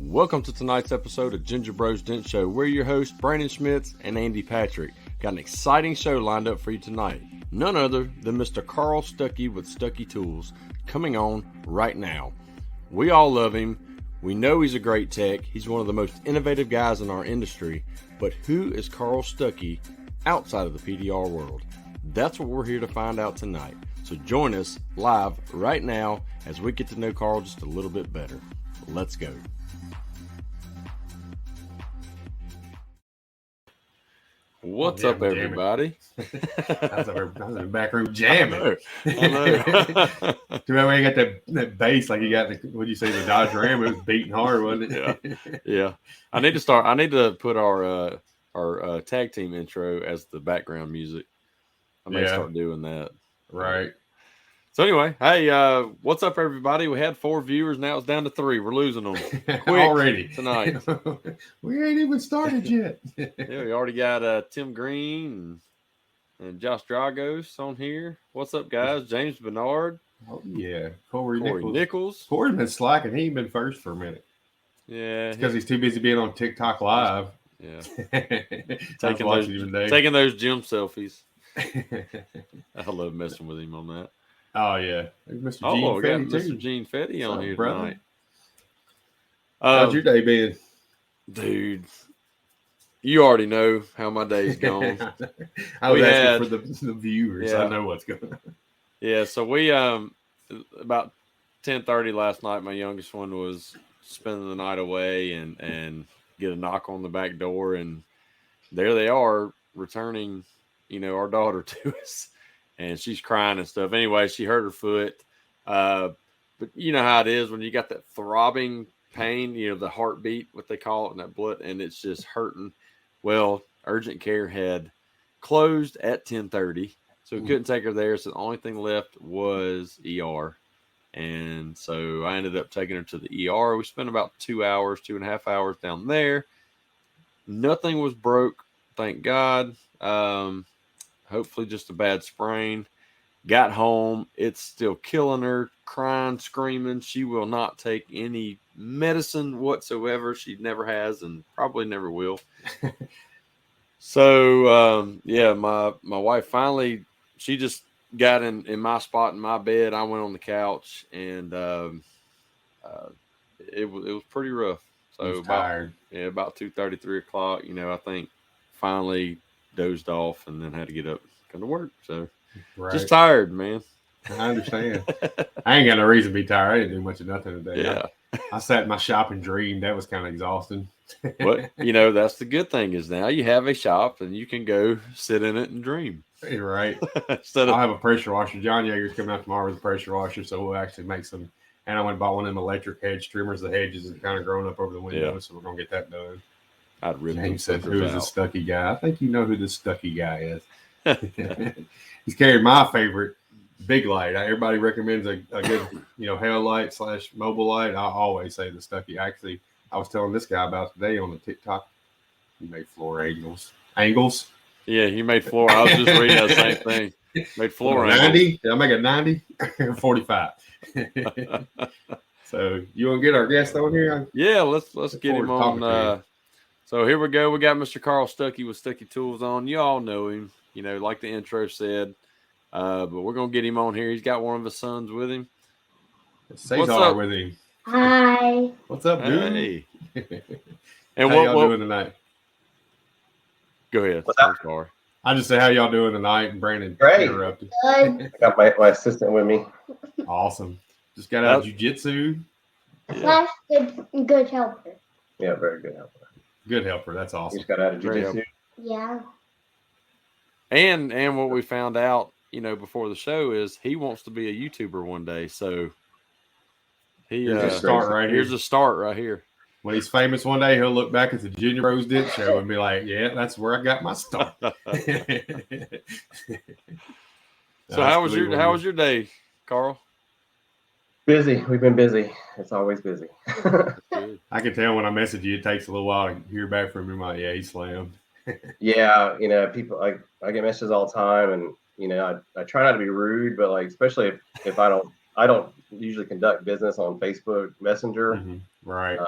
Welcome to tonight's episode of Ginger Bros Dent Show. We're your hosts, Brandon Schmitz and Andy Patrick. Got an exciting show lined up for you tonight. None other than Mr. Carl Stuckey with Stuckey Tools coming on right now. We all love him. We know he's a great tech. He's one of the most innovative guys in our industry. But who is Carl Stuckey outside of the PDR world? That's what we're here to find out tonight. So join us live right now as we get to know Carl just a little bit better. Let's go. What's up, everybody? I was in the back room jamming. I know. Too bad we ain't got that bass like you got. What'd you say? The Dodge Ram? It was beating hard, wasn't it? Yeah. I need to put our tag team intro as the background music. I may start doing that. Right. So anyway, hey, what's up, everybody? We had 4 viewers, now it's down to 3. We're losing them quick already tonight. We ain't even started yet. Yeah, we already got Tim Green and Josh Dragos on here. What's up, guys? James Bernard. Oh yeah, Corey Nichols. Corey's been slacking. He ain't been first for a minute. Yeah, because he's too busy being on TikTok Live. Yeah, taking those gym selfies. I love messing with him on that. Oh yeah, Mr. Gene Fetty too. Mr. Gene Fetty on here tonight. How's your day been, dude? You already know how my day's gone. I was asking for the viewers. Yeah. I know what's going on. Yeah, so we about 10:30 last night. My youngest one was spending the night away, and get a knock on the back door, and there they are returning, our daughter to us. And she's crying and stuff. Anyway, she hurt her foot. But you know how it is when you got that throbbing pain, the heartbeat, what they call it, and that blood, and it's just hurting. Well, urgent care had closed at 10:30, so we couldn't take her there. So the only thing left was ER. And so I ended up taking her to the ER. We spent about 2.5 hours down there. Nothing was broke, thank God. Hopefully just a bad sprain. Got home. It's still killing her, crying, screaming. She will not take any medicine whatsoever. She never has and probably never will. So, my wife finally, she just got in my spot in my bed. I went on the couch, and it was pretty rough. So about 2:30, 3 o'clock, I think finally dozed off and then had to get up and come to work. So just tired, man. I understand. I ain't got no reason to be tired. I didn't do much of nothing today. Yeah. I sat in my shop and dreamed. That was kind of exhausting. But that's the good thing is now you have a shop and you can go sit in it and dream. You're right. I'll have a pressure washer. John Yeager's coming out tomorrow with a pressure washer, so we'll actually make some. And I went and bought one of them electric hedge trimmers. The hedges have kind of grown up over the window, so we're gonna get that done. I'd rip James said, "Who is this Stuckey guy?" I think you know who this Stuckey guy is. He's carried my favorite big light. Everybody recommends a good, hell light / mobile light. I always say the Stuckey. Actually, I was telling this guy about today on the TikTok. He made floor angles. Yeah, he made floor. I was just reading that same thing. Made floor 90. angles. Did I make a 90 or 45? So you want to get our guest on here? Yeah, let's get him on. So here we go. We got Mr. Carl Stuckey with Stuckey Tools on. You all know him, like the intro said. But we're going to get him on here. He's got one of his sons with him. Cesar with him. Hi. What's up, dude? Hey. And how y'all doing tonight? Go ahead. What's up? Sorry. I just say how y'all doing tonight, and Brandon interrupted. Good. I got my assistant with me. Awesome. Just got out of jiu-jitsu. Slash good helper. Yeah, very good helper. Good helper. That's You awesome. just got out of jiu-jitsu. Yeah. And what we found out, before the show is he wants to be a YouTuber one day. So here's a start right here. Here's a start right here. When he's famous one day, he'll look back at the Ginger Bros Dent Show and be like, "Yeah, that's where I got my start." So how was your day, Carl? Busy. We've been busy. It's always busy. I can tell when I message you, it takes a little while to hear back from him. Like, yeah, he slammed. Yeah, people. I get messages all the time, and I try not to be rude, but especially if I don't usually conduct business on Facebook Messenger. Mm-hmm. Right.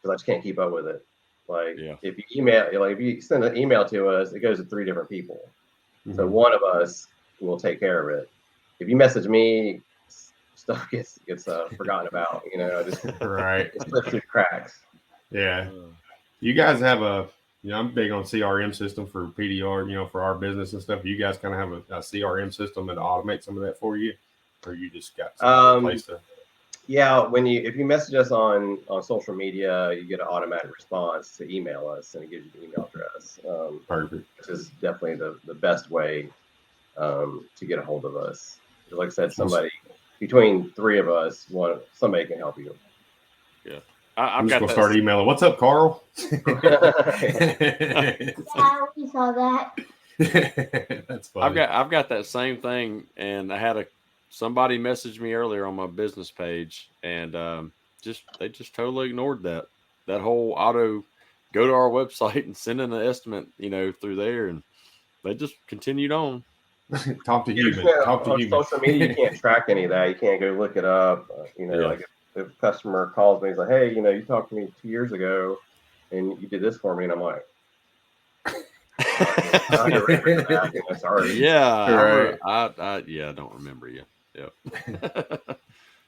because I just can't keep up with it. Like Yeah. if you email, like if you send an email to us, it goes to 3 different people. So Mhm. one of us will take care of it. If you message me, stuff gets forgotten about. Just Right. it slips through the cracks. Yeah. You guys have I'm big on CRM system for PDR, for our business and stuff. You guys kind of have a CRM system that automate some of that for you, or you just got something in place to. Yeah, if you message us on social media, you get an automatic response to email us, and it gives you the email address. Perfect. Which is definitely the best way to get a hold of us. Like I said, somebody between 3 of us, somebody can help you. Yeah. I'm I've just got gonna start emailing. What's up, Carl? Yeah, we saw that. That's funny. I've got that same thing, and I had somebody messaged me earlier on my business page, and they just totally ignored that whole auto go to our website and send in an estimate, through there, and they just continued on. Talk to human. Talk to on human. social media, you can't track any of that. You can't go look it up. Yeah. Like if a customer calls me, he's like, "Hey, you talked to me 2 years ago, and you did this for me," and I'm like, "I don't remember that. Sorry." Yeah, Right. I don't remember you. Yep.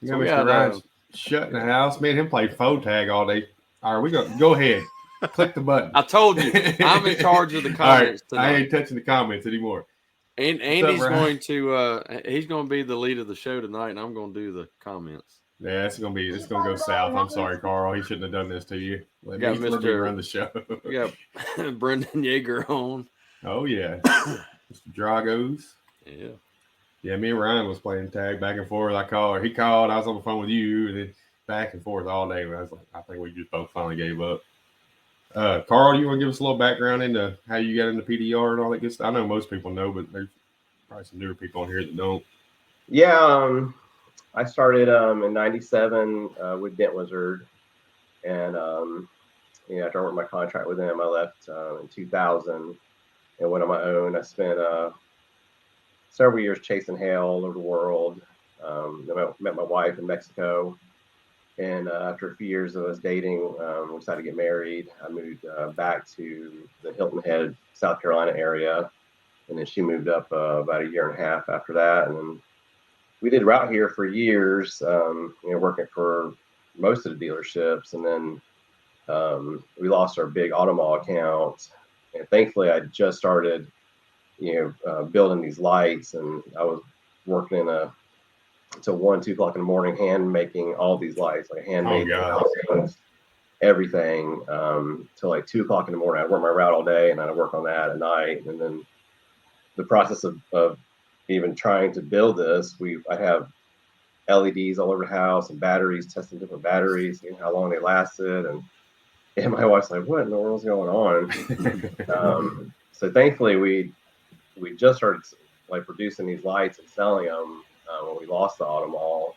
So we Mr. had Ryan's shut in the house. Me and him played phone tag all day. All right, we go ahead. Click the button. I told you I'm in charge of the comments all right, I tonight. ain't touching the comments anymore. And Andy's going to he's going to be the lead of the show tonight, and I'm going to do the comments. Yeah, it's gonna go south. I'm sorry, Carl. He shouldn't have done this to you. Let me run the show. We got Brendan Yeager on. Oh yeah, Mr. Dragos. Yeah. Yeah, me and Ryan was playing tag back and forth. I called, he called. I was on the phone with you, and then back and forth all day. I was like, I think we just both finally gave up. Carl, you want to give us a little background into how you got into PDR and all that good stuff? I know most people know, but there's probably some newer people on here that don't. Yeah, I started in '97 with Dent Wizard, and after I worked my contract with them, I left in 2000 and went on my own. I spent several years chasing hail all over the world. I met my wife in Mexico, and after a few years of us dating, we decided to get married. I moved back to the Hilton Head, South Carolina area, and then she moved up about a year and a half after that, and then we did route here for years, working for most of the dealerships, and then we lost our big auto mall account, and thankfully I just started building these lights, and I was working till 1, 2 o'clock in the morning, hand making all these lights, like handmade things, everything, till like 2 o'clock in the morning. I work my route all day, and then I work on that at night. And then the process of even trying to build this, I have LEDs all over the house and batteries, testing different batteries, seeing how long they lasted. And my wife's like, "What in the world's going on?" So thankfully we just started like producing these lights and selling them when we lost the auto mall.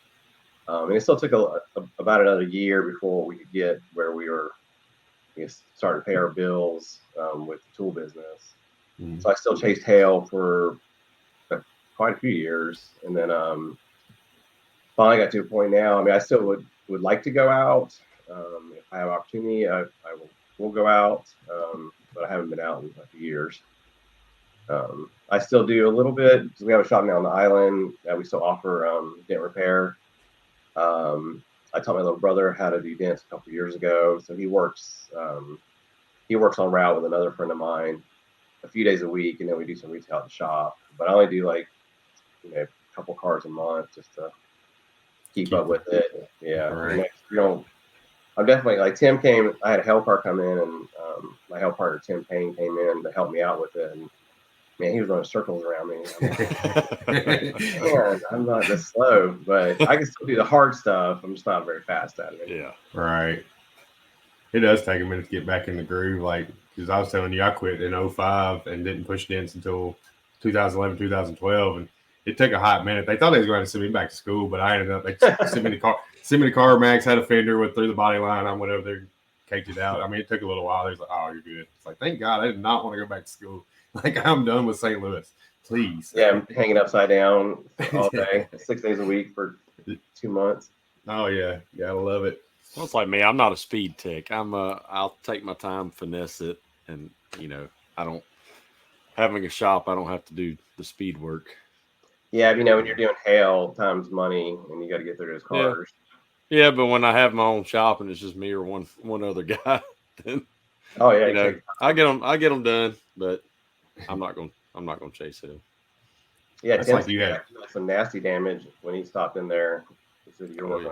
And it still took about another year before we could get where we were starting to pay our bills with the tool business. Mm-hmm. So I still chased hail for quite a few years, and then finally got to a point now. I mean, I still would like to go out. If I have opportunity, I will go out, but I haven't been out in a few years. I still do a little bit because we have a shop now on the island that we still offer dent repair. I taught my little brother how to do dents a couple years ago, so he works on route with another friend of mine a few days a week, and then we do some retail at the shop. But I only do like a couple cars a month just to keep up with it. Yeah, right. I'm definitely like Tim came. I had a help car come in, and my help partner Tim Payne came in to help me out with it. And man, he was running circles around me. Man, I'm not this slow, but I can still do the hard stuff. I'm just not very fast at it. Yeah, right. It does take a minute to get back in the groove. Like, because I was telling you, I quit in 2005 and didn't push dents until 2011, 2012. And it took a hot minute. They thought they was going to send me back to school, but I ended up, they sent me the car. Max had a fender, went through the body line. I went over there, caked it out. I mean, it took a little while. They was like, "Oh, you're good." It's like, thank God I did not want to go back to school. Like, I'm done with St. Louis. Please. Yeah, I'm hanging upside down all day, 6 days a week for 2 months. Oh, yeah. Gotta love it. Well, it's like me. I'm not a speed tick. I'll take my time, finesse it, and I don't having a shop. I don't have to do the speed work. Yeah, when you're doing hail times money, and you got to get through those Yeah, cars. yeah. But when I have my own shop and it's just me or one other guy, then Oh yeah, it takes I get them done. But I'm not gonna chase it. Yeah, That's Tim like said you you had. got some nasty damage when he stopped in there. He said you're Oh working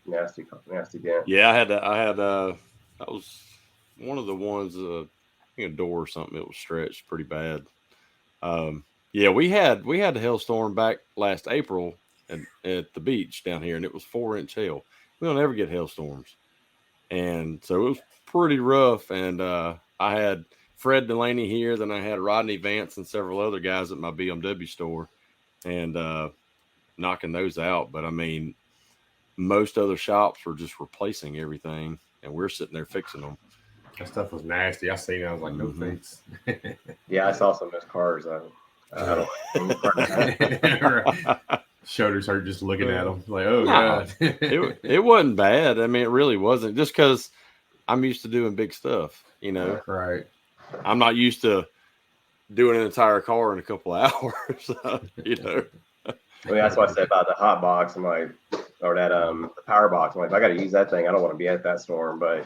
yeah, on a nasty dent. yeah. That was one of the ones. I think a door or something. It was stretched pretty bad. Um, yeah, we had the hailstorm back last April at the beach down here, and it was 4-inch hail. We don't ever get hailstorms, and so it was pretty rough. And I had Fred Delaney here, then I had Rodney Vance and several other guys at my BMW store, and knocking those out. But I mean, most other shops were just replacing everything, and we're sitting there fixing them. That stuff was nasty. I seen it. I was like, no Mhm. thanks. Yeah, I saw some of those cars. I don't like Shoulders hurt just looking at them. Like, oh Nah, god. it wasn't bad. I mean, it really wasn't. Just because I'm used to doing big stuff, Right. I'm not used to doing an entire car in a couple of hours. That's what I said about the hot box. I'm like, or that the power box. I'm like, if I got to use that thing, I don't want to be at that storm, but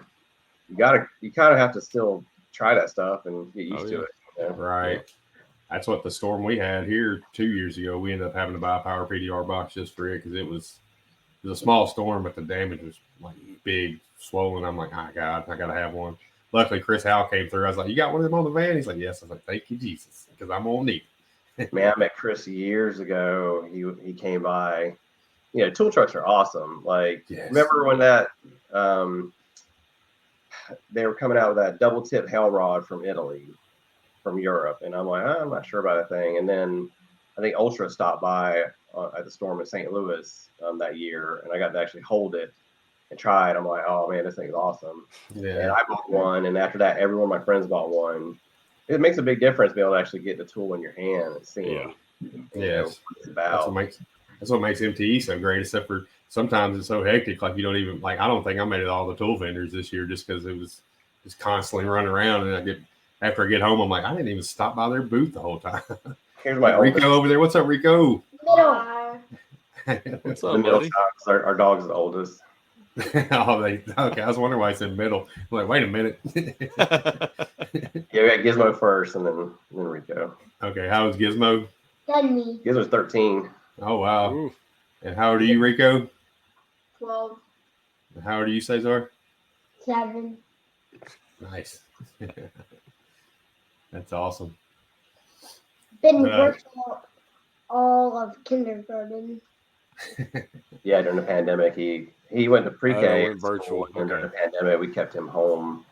you kind of have to still try that stuff and get used Oh, to yeah. it. You know? Right. That's what the storm we had here 2 years ago. We ended up having to buy a power PDR box just for it because it was a small storm, but the damage was like big, swollen. I'm like, oh God, I gotta have one. Luckily, Chris Howell came through. I was like, you got one of them on the van? He's like, yes. I was like, thank you, Jesus, because I'm gonna need it. Man, I met Chris years ago. He came by. Tool trucks are awesome. Like, Yes. remember when that they were coming out with that double tip hail rod from Italy, from Europe, and I'm like, I'm not sure about that thing. And then I think Ultra stopped by at the storm in St. Louis that year, and I got to actually hold it and try it. I'm like, oh man, this thing is awesome. Yeah. And I bought one, and after that, every one of my friends bought one. It makes a big difference being able to actually get the tool in your hand and seeing, Yes. what it's about. That's what makes MTE so great. Except for sometimes it's so hectic, like you don't even like. I don't think I made it all the tool vendors this year just because it was just constantly running around. And after I get home, I'm like, I didn't even stop by their booth the whole time. Here's my Rico over there. What's up, Rico? Middle. What's the up, middle buddy? child. Our dog's the oldest. Okay. I was wondering why I said middle. I'm like, wait a minute. Yeah, we got Gizmo first, and then Rico. Okay, how was Gizmo? Then me. Gizmo's 13. Oh wow. Ooh. And how old are you, Rico? 12. And how old are you, Cesar? 7. Nice. That's awesome. Been virtual all of kindergarten. Yeah, during the pandemic, he went to pre-K went virtual. and during the pandemic, we kept him home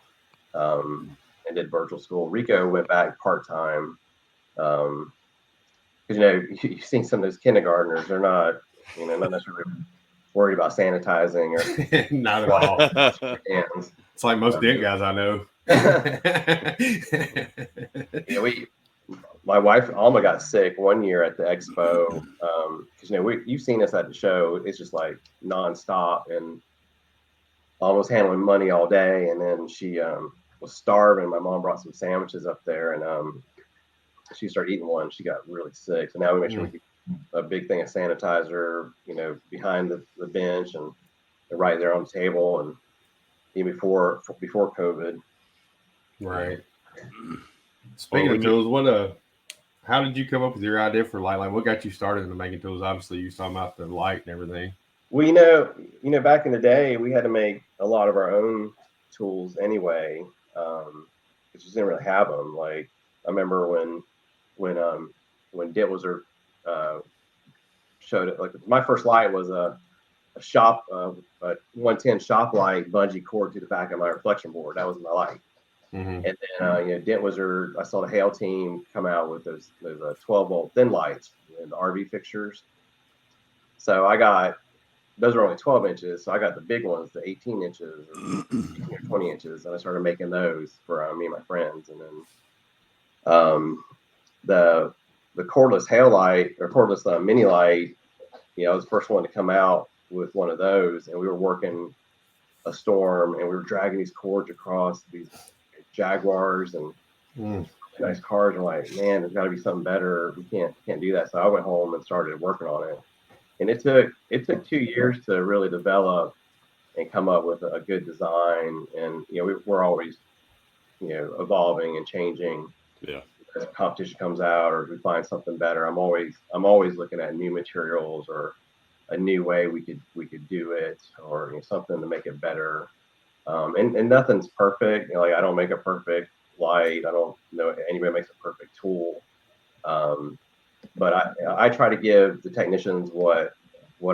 and did virtual school. Rico went back part-time because you've seen some of those kindergartners. They're not necessarily worried about sanitizing or Not at all. hands. It's like most dent guys I know. My wife Alma got sick one year at the expo because you've seen us at the show. It's just like nonstop and almost handling money all day. And then she was starving. My mom brought some sandwiches up there, and she started eating one. She got really sick. So now we make sure we keep a big thing of sanitizer, behind the bench and right there on the table, and even before COVID. Right. Speaking of tools, how did you come up with your idea for light? Like, what got you started into making tools? Obviously, you were talking about the light and everything. Well, back in the day, we had to make a lot of our own tools anyway, because we just didn't really have them. Like, I remember when Dit was showed it. Like, my first light was a shop, a 110 shop light bungee cord to the back of my reflection board. That was my light. Mm-hmm. And then, Dent Wizard, I saw the Hale team come out with those 12-volt thin lights, the RV fixtures. So those are only 12 inches. So I got the big ones, the 18 inches or 18 or 20 inches. And I started making those for me and my friends. And then the cordless Hale light or cordless mini light, I was the first one to come out with one of those. And we were working a storm, and we were dragging these cords across these Jaguars and nice cars. And like, man, there's got to be something better. We can't do that. So I went home and started working on it. And it took 2 years to really develop and come up with a good design. And we're always evolving and changing. Yeah. As competition comes out or we find something better, I'm always looking at new materials or a new way we could do it, or something to make it better. And nothing's perfect. Like I don't make a perfect light. I don't know anybody makes a perfect tool. But I try to give the technicians what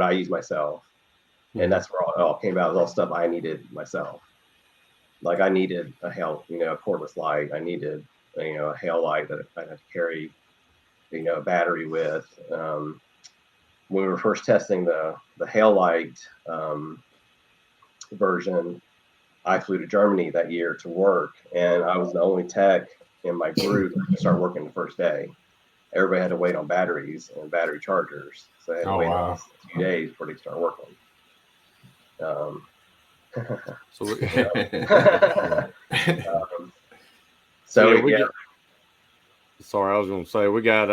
I use myself, and that's where it all came about. It was all stuff I needed myself. Like I needed a cordless light. I needed a hail light that I had to carry a battery with. When we were first testing the hail light version, I flew to Germany that year to work, and I was the only tech in my group to start working the first day. Everybody had to wait on batteries and battery chargers, so I had to wait a few days before they start working. Sorry, I was going to say we got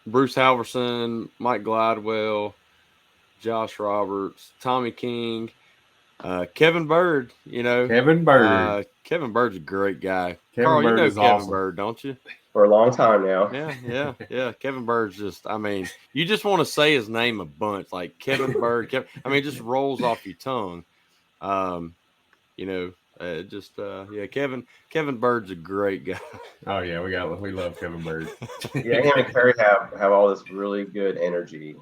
Bruce Halverson, Mike Glidewell, Josh Roberts, Tommy King, Kevin Bird. Kevin Bird. Kevin Bird's a great guy. Kevin Carl, Bird is Kevin awesome. Bird, don't you? For a long time now. Yeah. Kevin Bird's just, you just want to say his name a bunch, like Kevin Bird. It just rolls off your tongue. Kevin Bird's a great guy. Oh yeah, we love Kevin Bird. Yeah, him and Kerry have all this really good energy.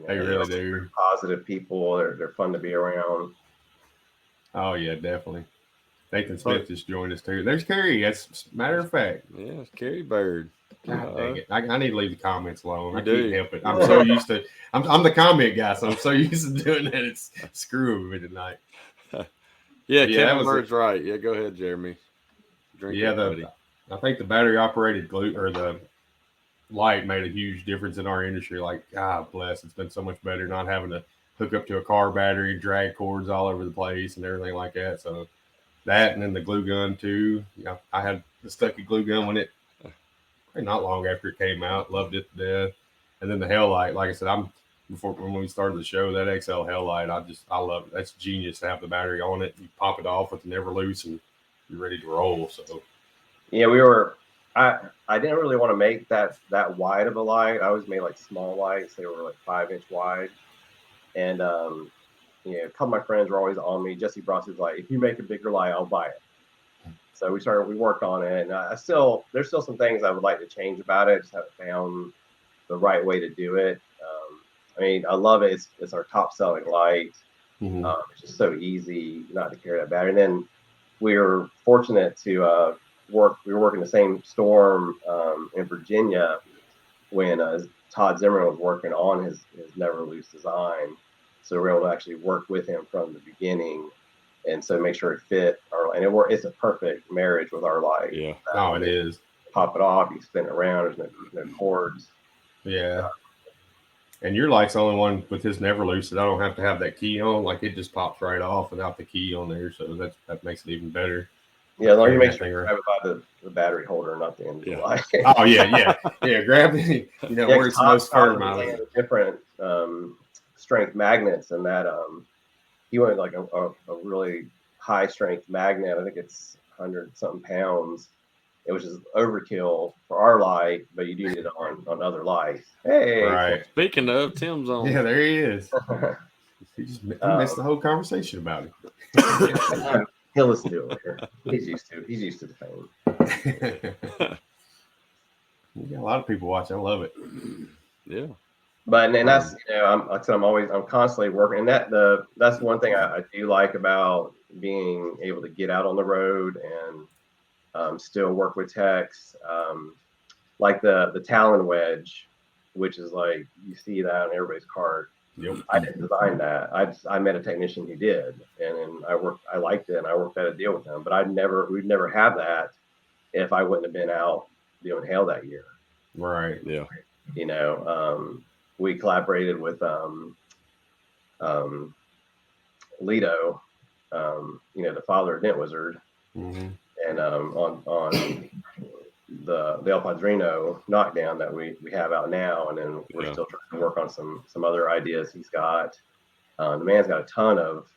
They really do. Positive people. They're fun to be around. Oh yeah, definitely. Nathan Smith just joined us too. There's Kerry. That's matter of fact. Yeah, it's Kerry Bird. God dang it! I need to leave the comments alone. I do. can't help it. I'm so used to. I'm the comment guy, so I'm so used to doing that. It's screwing me tonight. Kevin Bird's right. Yeah, go ahead, Jeremy. Drink it, buddy. I think the battery operated glue or the light made a huge difference in our industry. Like, God bless, it's been so much better not having to hook up to a car battery, drag cords all over the place, and everything like that. So that, and then the glue gun too. I had the Stuckey glue gun when it not long after it came out. Loved it to death. And then the hail light, like I said, when we started the show, that XL hail light, I love it. That's genius to have the battery on it. You pop it off with the never loose, and you're ready to roll. So yeah, I didn't really want to make that wide of a light. I always made like small lights. They were like 5-inch wide. And a couple of my friends were always on me. Jesse Bross was like, if you make a bigger light, I'll buy it. So we worked on it, and there's still some things I would like to change about it. Just haven't found the right way to do it. I love it. It's our top selling light. Mm-hmm. It's just so easy not to carry that battery. And then we were fortunate to work. We were working the same storm in Virginia when Todd Zimmerman was working on his Never Loose design. So we were able to actually work with him from the beginning, and so make sure it fit. It's a perfect marriage with our light. Yeah. It is. Pop it off, you spin it around. There's no cords. Yeah. And your light's the only one with his Never Loose that I don't have to have that key on. Like it just pops right off without the key on there. So that makes it even better. Yeah, as long as you make sure you grab it by the battery holder, not the end of the light. Oh yeah. Grab it. Where it's most firm out of it. Different strength magnets, and that he wanted like a really high strength magnet. I think it's 100-something pounds. It was just overkill for our light, but you do need it on other lights. Hey, right. Speaking of, Tim's on. Yeah, there he is. He missed the whole conversation about it. He'll listen to it later. He's used to the fame. We got a lot of people watching. I love it. Yeah. But and that's I'm constantly working, and that's one thing I do like about being able to get out on the road and still work with techs, like the Talon wedge, which is like you see that on everybody's cart. Yep. I didn't design that. I met a technician who did, and I liked it, and I worked out a deal with him. But we'd never have that if I wouldn't have been out doing hail that year. Right. Yeah. We collaborated with Lido, the father of Dent Wizard, Mm-hmm. and on the El Padrino knockdown that we have out now, and then we're still trying to work on some other ideas he's got. The man's got a ton of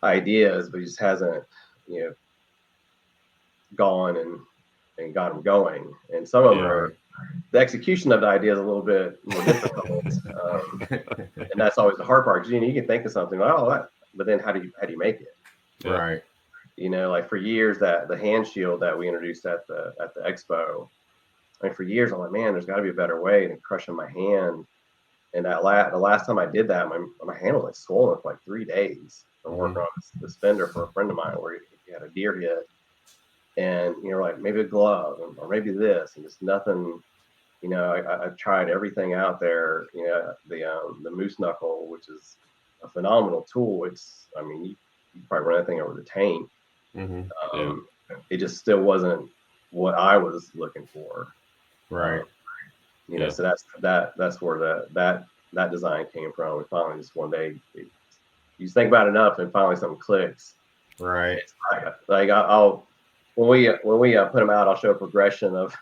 ideas, but he just hasn't, gone and got them going. And some of them are, the execution of the idea is a little bit more difficult, and that's always the hard part. Because you can think of something, but then how do you make it? Right. Like for years, that the hand shield that we introduced at the expo, for years I'm like, man, there's got to be a better way than crushing my hand. And the last time I did that, my hand was like swollen for like 3 days from working on this fender for a friend of mine where he had a deer hit, and like maybe a glove or maybe this, and just nothing. I've tried everything out there. The moose knuckle, which is a phenomenal tool. You probably run that thing over the tank. Mm-hmm. It just still wasn't what I was looking for. Right. So that's where that design came from. We finally just one day, you just think about it enough, and finally something clicks. Right. It's like I'll when we put them out, I'll show a progression of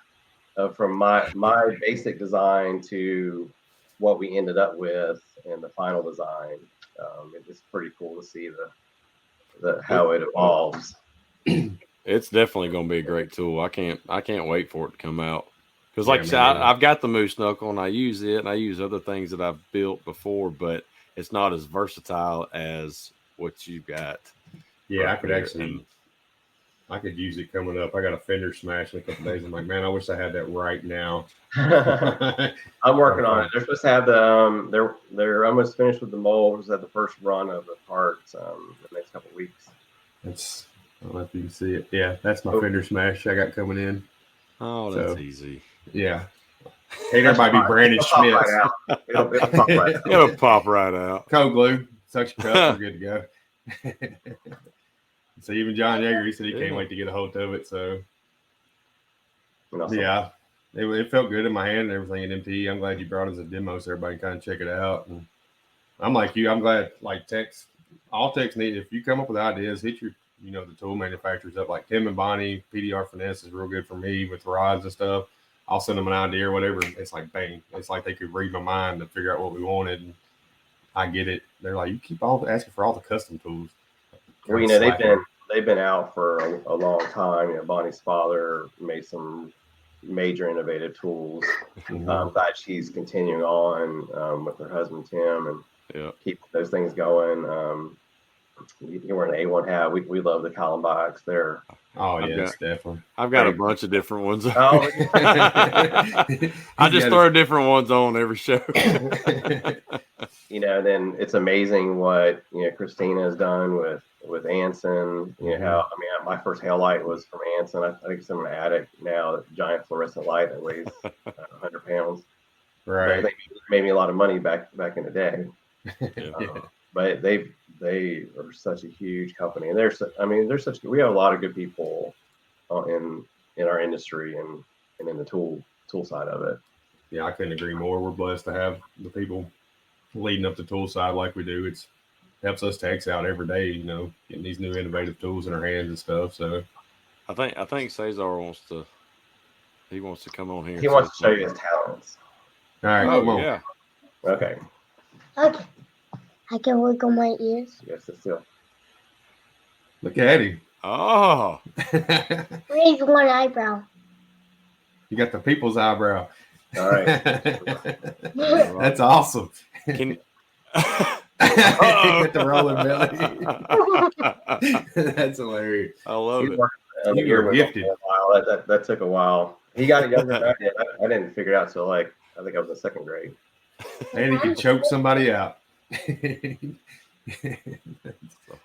from my basic design to what we ended up with in the final design. It's pretty cool to see the how it evolves. It's definitely going to be a great tool. I can't wait for it to come out. Because like I said, I've got the moose knuckle and I use it, and I use other things that I've built before, but it's not as versatile as what you've got. Yeah, right I could here. actually, I could use it coming up. I got a fender smash in a couple days. I'm like, man, I wish I had that right now. I'm working on it. They're supposed to have the they're almost finished with the molds at the first run of the parts the next couple of weeks. I don't know if you can see it. Yeah, that's my fender smash I got coming in. Oh, that's easy. Yeah. Ain't everybody be Brandon Schmitz. It'll pop right out. Cold glue, suction cup, we're good to go. So even John Yeager, he said he can't wait to get a hold of it. So yeah, it felt good in my hand and everything at MTE. I'm glad you brought it as a demo so everybody can kind of check it out. And I'm like you. I'm glad all techs need, if you come up with ideas, hit your the tool manufacturers up, like Tim and Bonnie. PDR Finesse is real good for me with rods and stuff. I'll send them an idea or whatever. It's like bang. It's like they could read my mind to figure out what we wanted. And I get it. They're like, you keep asking for all the custom tools. Well, they've been out for a long time. Bonnie's father made some major innovative tools. I'm glad she's continuing on with her husband Tim and keep those things going. You're wearing an A1 hat. We love the column box. They're definitely. I've got a bunch of different ones. Oh, I just throw different ones on every show. Then it's amazing what Christina has done with Anson. How my first hail light was from Anson. I think it's in my attic now. A giant fluorescent light that weighs 100 pounds. Right. They made me a lot of money back in the day. But they are such a huge company, and we have a lot of good people in our industry and in the tool side of it. Yeah, I couldn't agree more. We're blessed to have the people leading up the tool side like we do. It helps us techs out every day, getting these new innovative tools in our hands and stuff. So I think Cesar wants to come on here. He wants to show you his talents. All right, come on. Yeah. Okay. I can work on my ears. Yes, it's still. Look at him. Oh. Raise one eyebrow. You got the people's eyebrow. All right. That's awesome. Can Get the rolling belly. That's hilarious. I love it. You were gifted. That took a while. He got it younger than I did. I didn't figure it out till I think I was in second grade. And he can choke somebody out.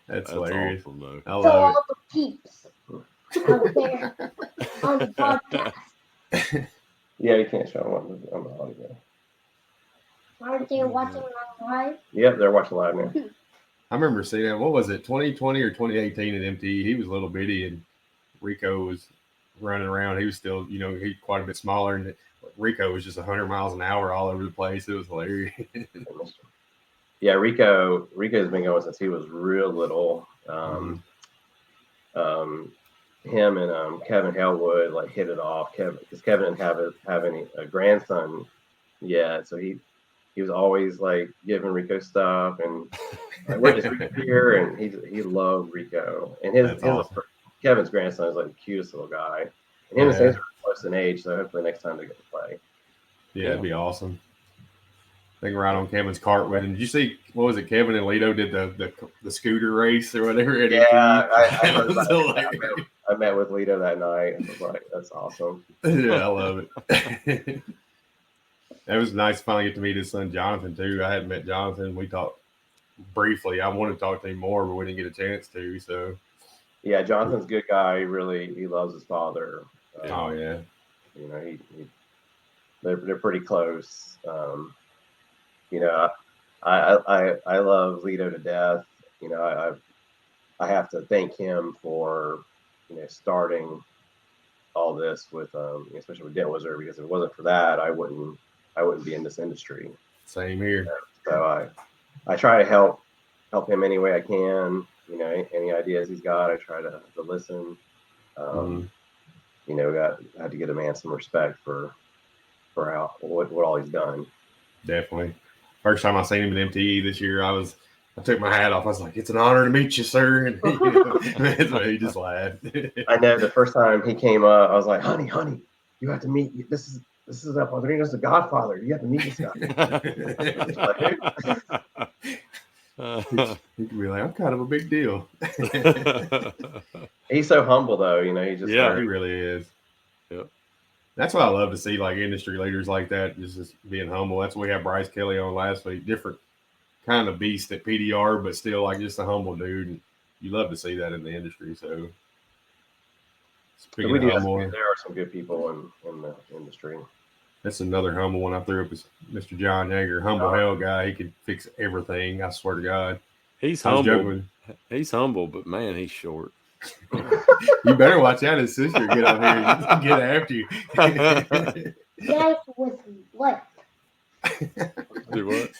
That's hilarious. Awesome, I love all the peeps out there on the podcast. Yeah, you can't show them on the audio. Aren't they watching on live? Yep, they're watching live now. I remember seeing that. What was it, 2020 or 2018 at MTE? He was a little bitty, and Rico was running around. He was still, he's quite a bit smaller, and Rico was just 100 miles an hour all over the place. It was hilarious. Yeah, Rico's been going since he was real little. Him and Kevin Hellwood like hit it off. Because Kevin didn't have a grandson yet, so he was always like giving Rico stuff and like, where is Rico here? And he loved Rico. And Kevin's grandson is like the cutest little guy. And him and Saints are close in age, so hopefully next time they get to play. Yeah, it'd be awesome. They can ride on Kevin's cart with him. Did you see, what was it, Kevin and Lito did the scooter race or whatever? Yeah, I met with Lito that night. I was like, that's awesome. Yeah, I love it. It was nice to finally get to meet his son Jonathan too. I hadn't met Jonathan. We talked briefly. I wanted to talk to him more, but we didn't get a chance to. So yeah, Jonathan's a good guy. He loves his father. Oh yeah. You know, they're pretty close. You know, I love Lito to death. You know, I have to thank him for, you know, starting all this with especially with Dent Wizard, because if it wasn't for that, I wouldn't be in this industry. Same here. So I try to help him any way I can. You know, any ideas he's got, I try to listen. You know, had to give a man some respect for what all he's done. Definitely. First time I seen him at MTE this year, I took my hat off. I was like, "It's an honor to meet you, sir." And he just laughed. I know the first time he came up, I was like, "Honey, you have to meet. This is El Padrino's the Godfather. You have to meet this guy." He can be like, "I'm kind of a big deal." He's so humble, though. You know, he really is. Yep. That's what I love to see, like industry leaders like that, just being humble. That's what we had Bryce Kelly on last week. Different kind of beast at PDR, but still like just a humble dude. And you love to see that in the industry. So speaking of humble, there are some good people in the industry. That's another humble one I threw up is Mr. John Yeager, humble hell guy. He could fix everything. I swear to God. He's humble. He's humble, but man, he's short. You better watch out. His sister get up here and get after you. Yes, with what? Do what?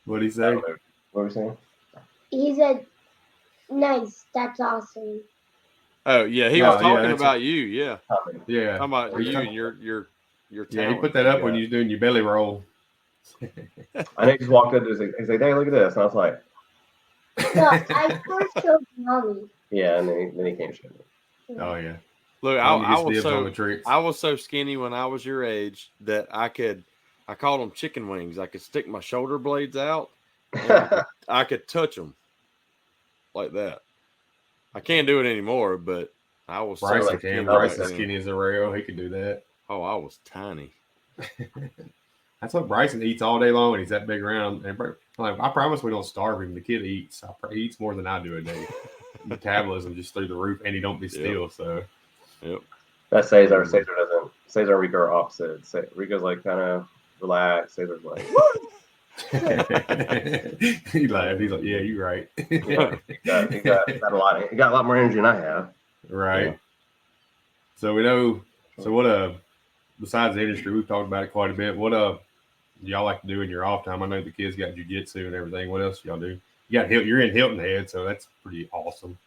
What'd he say? What were you saying? He said, "Nice, that's awesome." Oh yeah, he was talking about you. Yeah, talking about you and your talent. Yeah, he put that up when you was doing your belly roll. I think he just walked up and he's like, "Hey, look at this," and I was like. No, I first showed Mommy. Yeah, and then he came show me. Oh yeah. Look, I was so skinny when I was your age that I called them chicken wings. I could stick my shoulder blades out. And I could touch them like that. I can't do it anymore, but I was Bryce is skinny as a rail. He could do that. Oh, I was tiny. That's what Bryson eats all day long, and he's that big around. And I promise we don't starve him. The kid eats. He eats more than I do a day. Metabolism just through the roof, and he don't be still. Yep. So, yep. That's Cesar. Cesar doesn't. Cesar and Rico are opposite. Rico's like kind of relaxed. Cesar's like, he laughed. He's like, "Yeah, you're right." Yeah, he got a lot. He got a lot more energy than I have. Right. Yeah. So we know. So what? Besides the industry, we've talked about it quite a bit. What do y'all like to do in your off time? I know the kids got jiu-jitsu and everything. What else y'all do? You're in Hilton Head, so that's pretty awesome.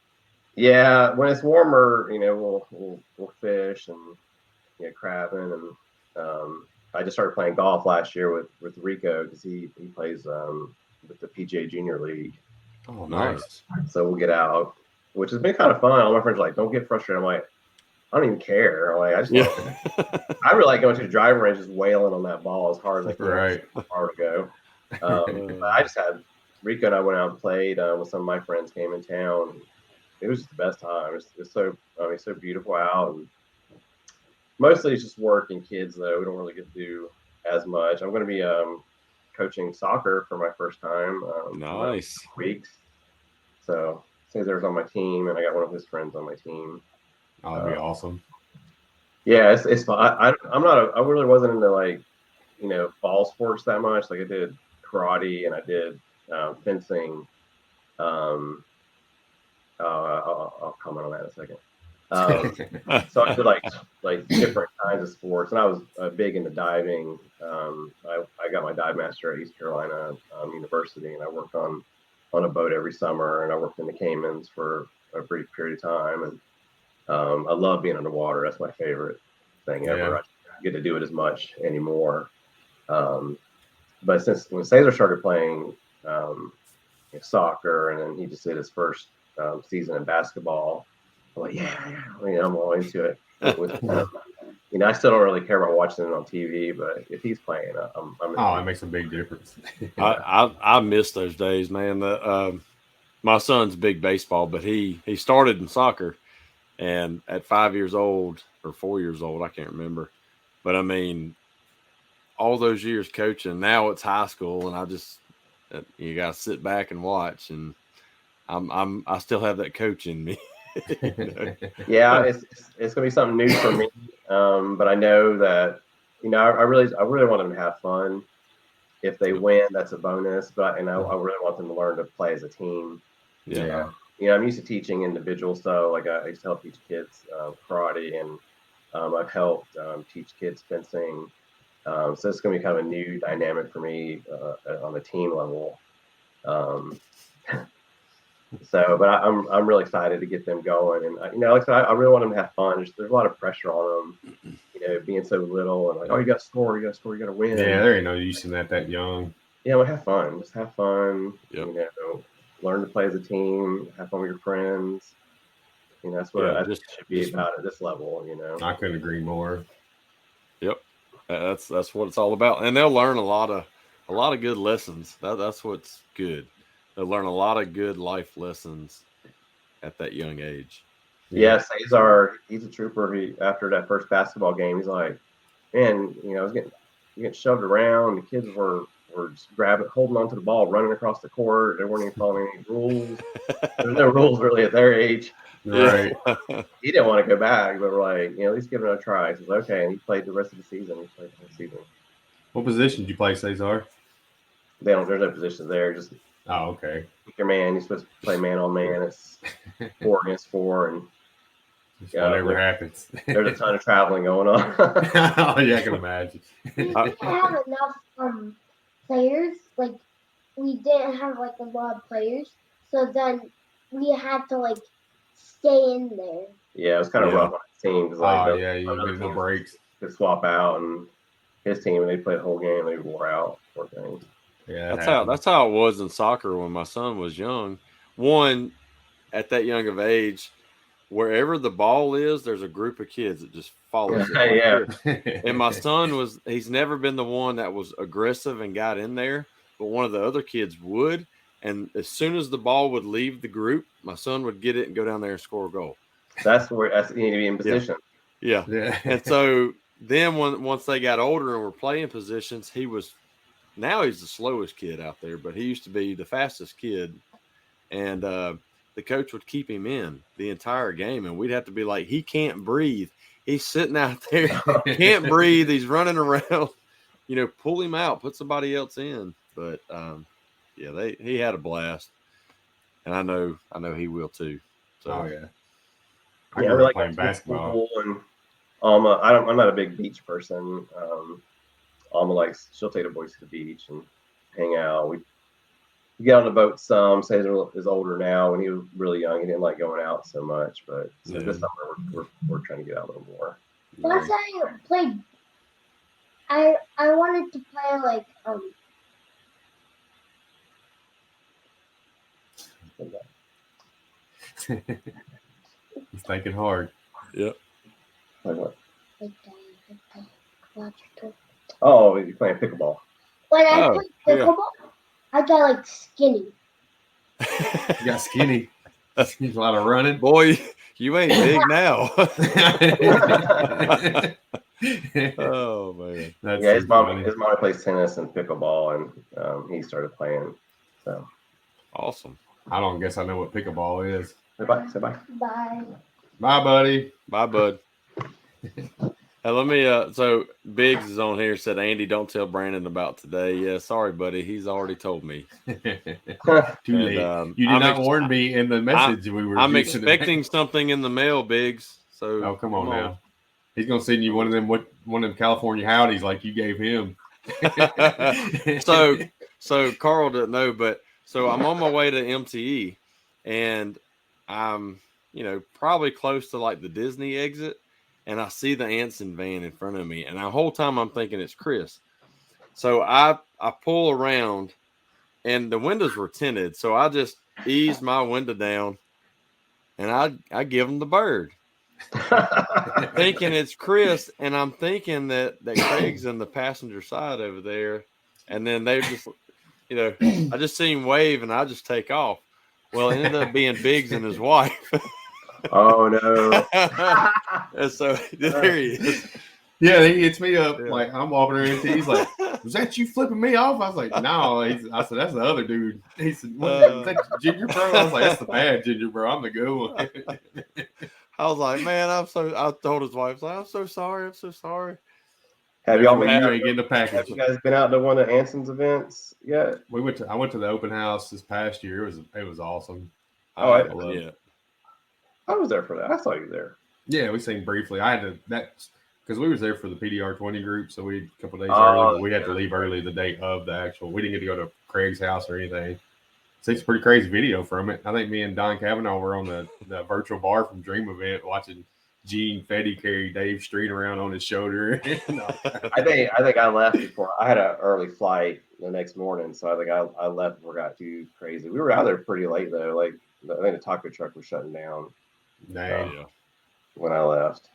Yeah, when it's warmer, you know, we'll fish and crabbing, and I just started playing golf last year with Rico because he plays with the PGA Junior League. Oh, nice. So we'll get out, which has been kind of fun. All my friends are like, "Don't get frustrated." I'm like, I don't even care. Like I really like going to the driving range, just wailing on that ball as hard as I can. Right. Far to go. But I just had Rico and I went out and played with some of my friends came in town. It was just the best time. It's so so beautiful out, and mostly it's just work and kids though. We don't really get to do as much. I'm going to be coaching soccer for my first time. Nice. Weeks. So Cesar's on my team, and I got one of his friends on my team. Oh, that'd be awesome. Yeah, it's fun. I really wasn't into like, ball sports that much. Like I did karate and I did fencing. I'll comment on that in a second. So I did like different kinds of sports, and I was big into diving. I got my dive master at East Carolina University, and I worked on a boat every summer, and I worked in the Caymans for a brief period of time, and I love being underwater. That's my favorite thing ever. Yeah. I don't get to do it as much anymore. But since when Cesar started playing soccer, and then he just did his first season in basketball, I'm like, yeah, I'm all into it. I still don't really care about watching it on TV, but if he's playing, I'm it makes a big difference. I miss those days, man. My son's big baseball, but he started in soccer, and at 5 years old or 4 years old, I can't remember. But I mean, all those years coaching, now it's high school, and I just you gotta sit back and watch, and I still have that coach in me. Yeah, it's gonna be something new for me. But I know that I really want them to have fun. If they win, that's a bonus. But I really want them to learn to play as a team. Yeah. I'm used to teaching individuals, so like I used to help teach kids karate, and I've helped teach kids fencing. So it's going to be kind of a new dynamic for me on the team level. But I'm really excited to get them going, and like I said, I really want them to have fun. There's a lot of pressure on them, being so little, and like, oh, you got to score, you got to win. Yeah, there ain't no use in that young. Yeah, well, have fun. Just have fun. Yep. Learn to play as a team. Have fun with your friends. That's what I think it should be about at this level. I couldn't agree more. Yep, that's what it's all about, and they'll learn a lot of good lessons. That's what's good. They'll learn a lot of good life lessons at that young age. Yeah, Cesar, he's a trooper. After that first basketball game, he's like, man, I was getting shoved around. The kids were just holding onto the ball, running across the court. They weren't even following any rules. There's no rules really at their age. Right. He didn't want to go back, but we're like, at least give it a try. He says, okay, and he played the rest of the season. What position did you play, Cesar? There's no positions there. Just okay. Pick your man. You're supposed to play man on man. It's 4 against 4, and whatever happens. There's a ton of traveling going on. Oh, yeah, I can imagine. We didn't have enough players. Like, we didn't have like a lot of players, so then we had to stay in there. Yeah, it was kind of rough on the team. You get no breaks. Could swap out, and his team, and they played the whole game. They wore out. Poor thing. Yeah, that's how it was in soccer when my son was young. One, at that young of age, wherever the ball is, there's a group of kids that just follows it. Yeah. And my son he's never been the one that was aggressive and got in there, but one of the other kids would. And as soon as the ball would leave the group, my son would get it and go down there and score a goal. That's you need to be in position. Yeah. And so then once they got older and were playing positions, now he's the slowest kid out there, but he used to be the fastest kid. And the coach would keep him in the entire game, and we'd have to be like, he can't breathe. He's sitting out there, can't breathe. He's running around, pull him out, put somebody else in. But he had a blast, and I know he will too. So, oh yeah, I really like playing basketball. And I'm not a big beach person. Alma she'll take the boys to the beach and hang out. We get on the boat some. Cesar is older now. When he was really young, he didn't like going out so much. But this summer we're trying to get out a little more. Last time I played, I wanted to play He's thinking hard. Yep. Like what? Like oh, you're playing pickleball. When I played pickleball, I got skinny. You got skinny. He's a lot of running. Boy, you ain't big now. Oh man. His mom plays tennis and pickleball, and he started playing. So awesome. I don't guess I know what pickleball is. Say bye. Bye. Bye, buddy. Bye, bud. Let me. So Biggs is on here. Said Andy, don't tell Brandon about today. Yeah, sorry, buddy. He's already told me. Too late. You did not warn me in the message we were. I'm expecting something in the mail, Biggs. So Oh, come on now. He's gonna send you one of them California howdies like you gave him. So Carl didn't know, but so I'm on my way to MTE, and I'm probably close to like the Disney exit, and I see the Anson van in front of me, and the whole time I'm thinking it's Chris. So I pull around, and the windows were tinted, so I just eased my window down, and I give him the bird, thinking it's Chris, and I'm thinking that Craig's in the passenger side over there, and then they just, I just see him wave, and I just take off. Well, it ended up being Biggs and his wife. Oh no! And so there he is. Yeah, he hits me up Yeah. like I'm walking around. He's like, "Was that you flipping me off?" I was like, "No." I said, "That's the other dude." He said, "Was that Ginger Bro?" I was like, "That's the bad Ginger Bro. I'm the good one." I was like, "Man, I told his wife, I'm so sorry. I'm so sorry." Have y'all you been? ain't getting a package. Have you guys been out to one of Anson's events yet? I went to the open house this past year. It was awesome. Oh, I love it. I was there for that. I saw you there. Yeah, we seen briefly. I had to because we was there for the PDR 20 group, so we a couple days Oh, early. But we had to leave early the day of the actual. We didn't get to go to Craig's house or anything. So it's a pretty crazy video from it. I think me and Don Cavanaugh were on the virtual bar from Dream event watching Gene Fetty carry Dave Street around on his shoulder. I think I left before I had an early flight the next morning, so I think I left before it got too crazy. We were out there pretty late though. Like I think the taco truck was shutting down. Dang. When I left.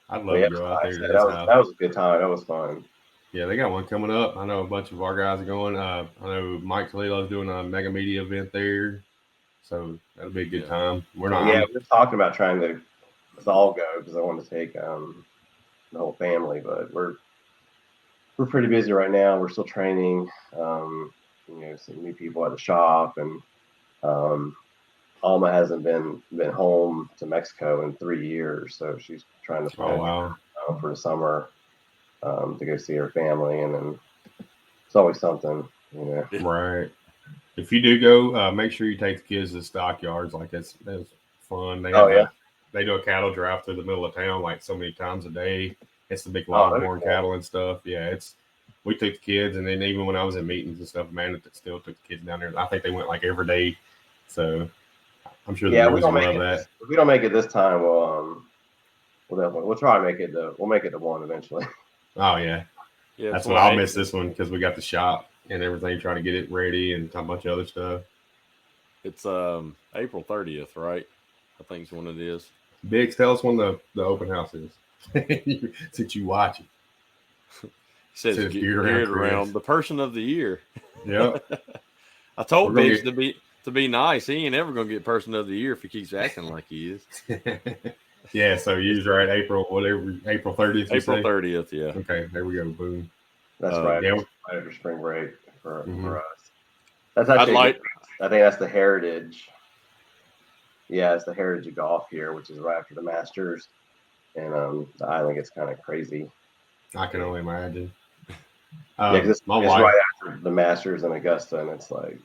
I'd love to go out there. That was a good time. That was fun. Yeah, they got one coming up. I know a bunch of our guys are going. I know Mike Toledo's doing a mega media event there, so that'll be a good time. We're talking about trying to all go because I want to take the whole family, but we're pretty busy right now. We're still training. Some new people at the shop, and Alma hasn't been home to Mexico in 3 years, so she's trying to plan for the summer to go see her family, and then it's always something, Right. If you do go, make sure you take the kids to the stockyards. Like that's fun. They do a cattle drive through the middle of town like so many times a day. It's the big longhorn cattle and stuff. Yeah, we took the kids, and then even when I was in meetings and stuff, Amanda still took the kids down there. I think they went like every day. So I'm sure the boys will love that. If we don't make it this time, we'll try to make it. We'll make it to one eventually. Oh yeah. That's what I'll miss this one because we got the shop and everything, trying to get it ready and a bunch of other stuff. It's April 30th, right? I think it's when it is. Biggs, tell us when the open house is. Since you watch it. Says geared around the person of the year. Yep. I told Biggs to be nice. He ain't ever gonna get person of the year if he keeps acting like he is. Yeah, so you're right. April 30th. April 30th, yeah. Okay, there we go. Boom. That's right. Yeah. Right after spring break for us. That's actually. I think that's the Heritage. Yeah, it's the Heritage of Golf here, which is right after the Masters, and the island gets kind of crazy. I can only imagine. It's right after the Masters in Augusta, and it's like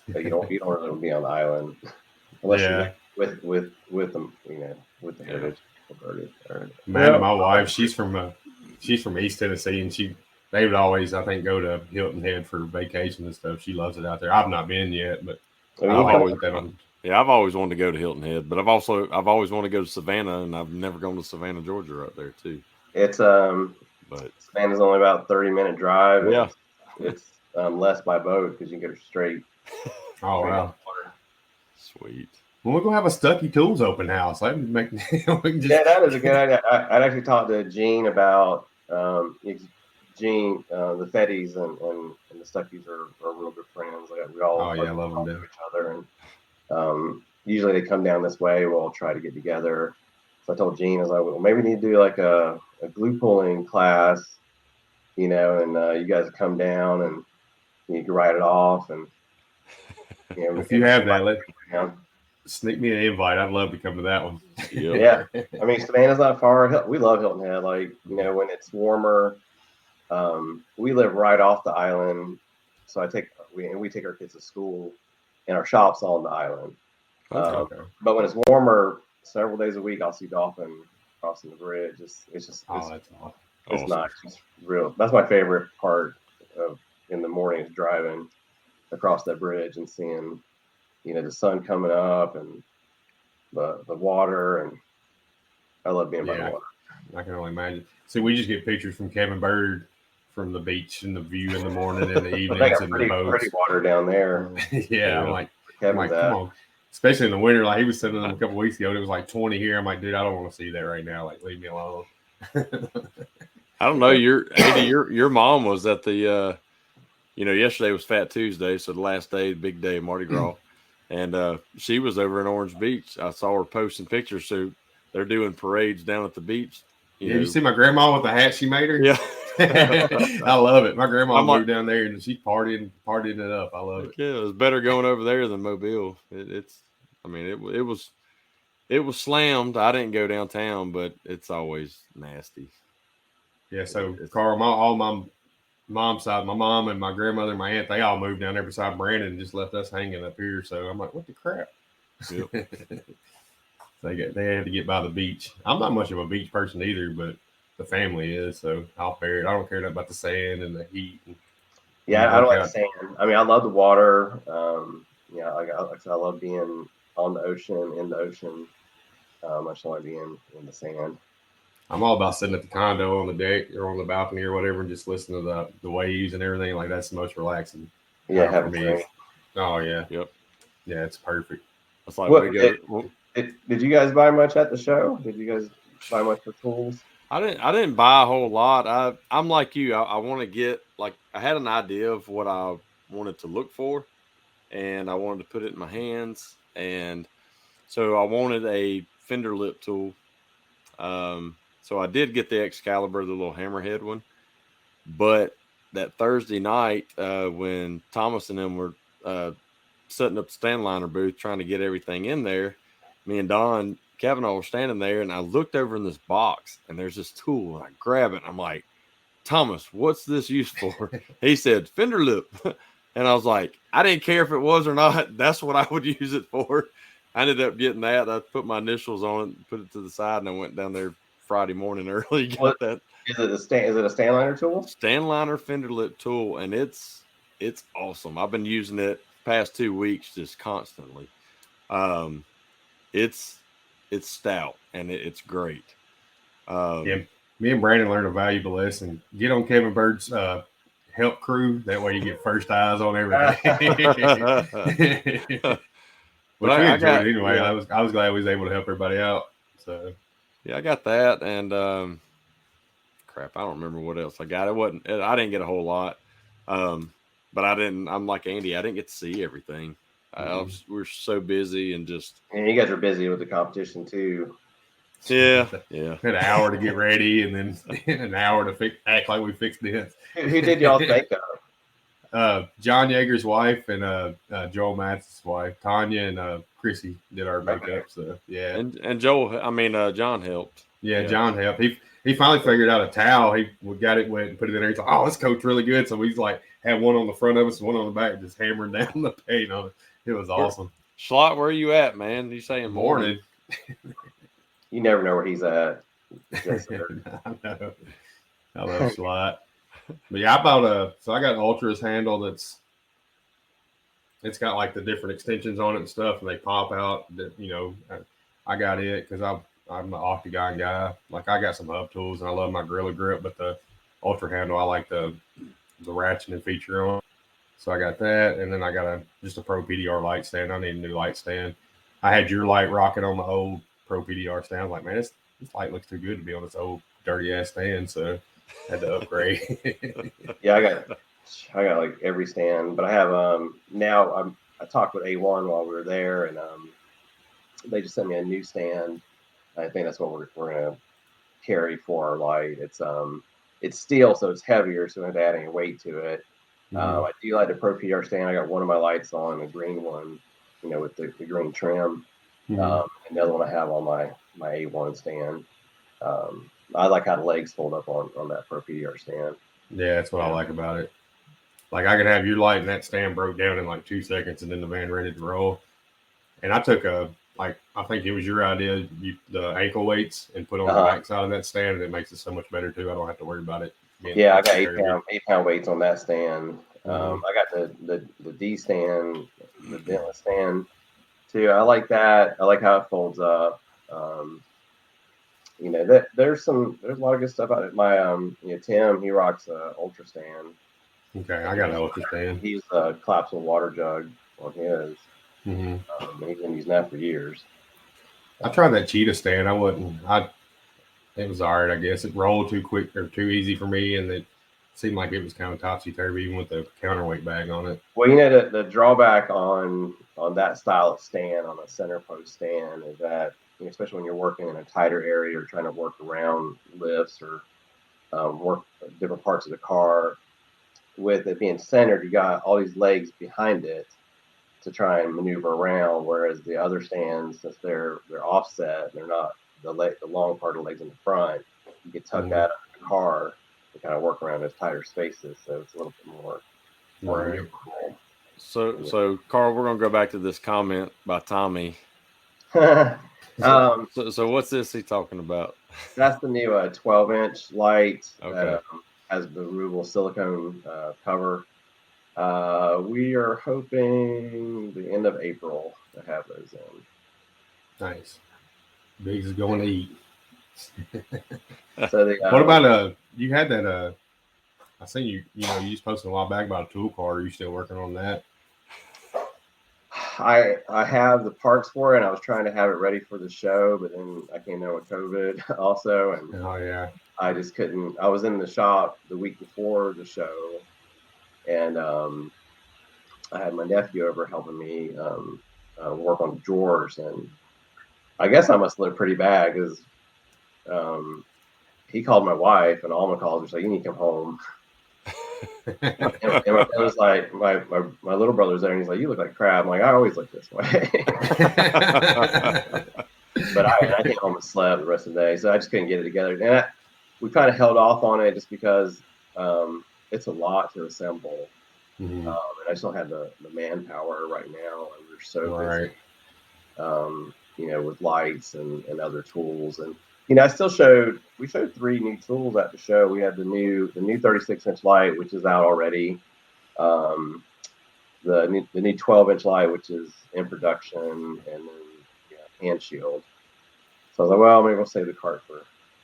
you don't really be on the island unless you're with them, with the Heritage. Amanda, my wife, she's from East Tennessee, and they would always, I think, go to Hilton Head for vacation and stuff. She loves it out there. I've not been yet, but I've always wanted to go to Hilton Head, but I've always wanted to go to Savannah, and I've never gone to Savannah, Georgia, up there too. It's but Savannah's only about 30-minute drive. Yeah, it's less by boat because you can go straight. Oh wow, sweet. Well, we're gonna have a Stuckey Tools open house. That is a good idea. I'd actually talked to Gene about Gene, the Fettys and the Stuckeys are real good friends. We all love them to each other, and usually they come down this way. We'll try to get together. So I told Gene, I was like, well, maybe we need to do like a glue pulling class, and you guys come down and you can write it off, and if you have that, sneak me an invite. I'd love to come to that one. Yeah. I mean, Savannah's not far. We love Hilton Head. When it's warmer, we live right off the island. So we take our kids to school, and our shop's on the island. Okay. But when it's warmer, several days a week I'll see dolphin crossing the bridge. It's just Oh, that's awesome. it's Awesome. not just real. That's my favorite part of in the morning is driving across that bridge and seeing, the sun coming up and the water, and I love being by the water. I can only imagine. See, we just get pictures from Kevin Bird from the beach and the view in the morning and the They evenings got and pretty, the boats. pretty water down there. Yeah, I'm like, Kevin's come on. Especially in the winter, like he was sending them a couple weeks ago, and it was like 20 here. I'm like, dude, I don't want to see that right now. Like, leave me alone. I don't know. Your mom was at the yesterday was Fat Tuesday, so the last day, big day of Mardi Gras, and she was over in Orange Beach. I saw her posting pictures. So they're doing parades down at the beach. You see my grandma with the hat she made her? Yeah. I love it. My grandma moved like, down there and she's partying it up. I love it. Yeah, it was better going over there than Mobile. It was slammed. I didn't go downtown, but it's always nasty. Yeah, so Carl, all my mom's side, my mom and my grandmother and my aunt, they all moved down there beside Brandon and just left us hanging up here. So I'm like, what the crap? Yep. They had to get by the beach. I'm not much of a beach person either, but the family is, so I'll bear it. I don't care about the sand and the heat. Yeah, I don't like the sand. I mean, I love the water. I love being on the ocean, in the ocean. I just don't like being in the sand. I'm all about sitting at the condo on the deck or on the balcony or whatever and just listening to the waves and everything. Like, that's the most relaxing. Yeah, for me. Oh, yeah. Yep. Yeah, it's perfect. That's like did you guys buy much at the show? Did you guys buy much for tools? I didn't buy a whole lot. I'm like you. I want to get, like, I had an idea of what I wanted to look for, and I wanted to put it in my hands. And so I wanted a fender lip tool. So I did get the Excalibur, the little hammerhead one. But that Thursday night, when Thomas and them were setting up the Stanliner booth, trying to get everything in there, me and Don Kavanaugh were standing there, and I looked over in this box, and there's this tool, and I grab it, and I'm like, Thomas, what's this used for? He said, fender lip. And I was like, I didn't care if it was or not. That's what I would use it for. I ended up getting that. I put my initials on it, put it to the side, and I went down there Friday morning early. That. Is it a Stanliner tool? Stanliner fender lip tool, and it's awesome. I've been using it past 2 weeks just constantly. It's stout and it's great. Yeah, me and Brandon learned a valuable lesson. Get on Kevin Bird's help crew. That way you get first eyes on everything. But we enjoyed it anyway. Yeah. I was glad we was able to help everybody out. So yeah, I got that, and crap, I don't remember what else I got. I didn't get a whole lot. But I'm like Andy, I didn't get to see everything. We're so busy and just. And you guys are busy with the competition too. Yeah. Had an hour to get ready, and then an hour to act like we fixed this. Who did y'all makeup? John Yeager's wife and Joel Matz's wife, Tanya and Chrissy did our makeup. Okay. So yeah, and John helped. Yeah, John helped. He finally figured out a towel. He got it wet and put it in there. He's like, oh, this coat's really good. So he's like, had one on the front of us and one on the back, just hammering down the paint on it. It was awesome. Schlott, where are you at, man? You saying morning? You never know where he's at. Yes, I know. I love Schlott. But yeah, I got an Ultra's handle it's got like the different extensions on it and stuff, and they pop out. That I got it because I'm an octagon guy. Like, I got some hub tools and I love my Gorilla Grip, but the Ultra handle, I like the ratcheting feature on it. So I got that, and then I got just a Pro PDR light stand. I need a new light stand. I had your light rocket on the old Pro PDR stand. I was like, man, this light looks too good to be on this old dirty ass stand, so I had to upgrade. Yeah, I got like every stand, but I have I talked with A1 while we were there, and they just sent me a new stand. I think that's what we're gonna carry for our light. It's steel, so it's heavier, so we don't have to add any weight to it. I do like the Pro PDR stand. I got one of my lights on, the green one, with the green trim. And the other one I have on my A1 stand. I like how the legs fold up on that Pro PDR stand. Yeah, that's what I like about it. Like, I could have your light and that stand broke down in like 2 seconds, and then the van ready to roll. And I took a like I think it was your idea, the ankle weights and put on the Uh-huh. back side of that stand, and it makes it so much better too. I don't have to worry about it. Yeah, I got 8 pound weights on that stand. Mhm. I got the D stand, the dentless stand too. I like that. I like how it folds up. There's a lot of good stuff out of it. My Tim, he rocks a ultra stand. Okay, I got an ultra stand. He's a collapsible water jug on his. Mm-hmm. And he's been using that for years. I tried that cheetah stand. It was all right, I guess. It rolled too quick or too easy for me, and it seemed like it was kind of topsy turvy, even with the counterweight bag on it. Well, the drawback on that style of stand, on a center post stand, is that especially when you're working in a tighter area or trying to work around lifts or work different parts of the car, with it being centered, you got all these legs behind it to try and maneuver around. Whereas the other stands, since they're offset, they're not the long part of the legs in the front, you get tucked out of the car to kind of work around those tighter spaces. So it's a little bit more Right. maneuverable. So Carl, we're gonna go back to this comment by Tommy. um, So what's this he talking about? that's the new 12-inch light Okay. that has the removable silicone cover. We are hoping the end of April to have those in. Nice. Biggs is going to eat. So What about you had that I seen you you just posted a while back about a tool car. Are you still working on that? I have the parts for it, and I was trying to have it ready for the show, but then I came down with COVID also, and Oh yeah. I just couldn't. I was in the shop the week before the show, and I had my nephew over helping me work on the drawers, and I guess I must look pretty bad because he called my wife, and Alma called. She's like, "You need to come home." and it was like my little brother's there, and he's like, "You look like crap." I'm like, "I always look this way." But I came home and slept the rest of the day, so I just couldn't get it together. And we kind of held off on it just because it's a lot to assemble, Mhm. and I just don't have the manpower right now. And we're so busy, with lights and other tools. And we showed 3 new tools at the show. We had the new 36-inch light, which is out already. The new 12-inch light, which is in production, and then hand shield. So I was like, well, maybe we'll save the cart for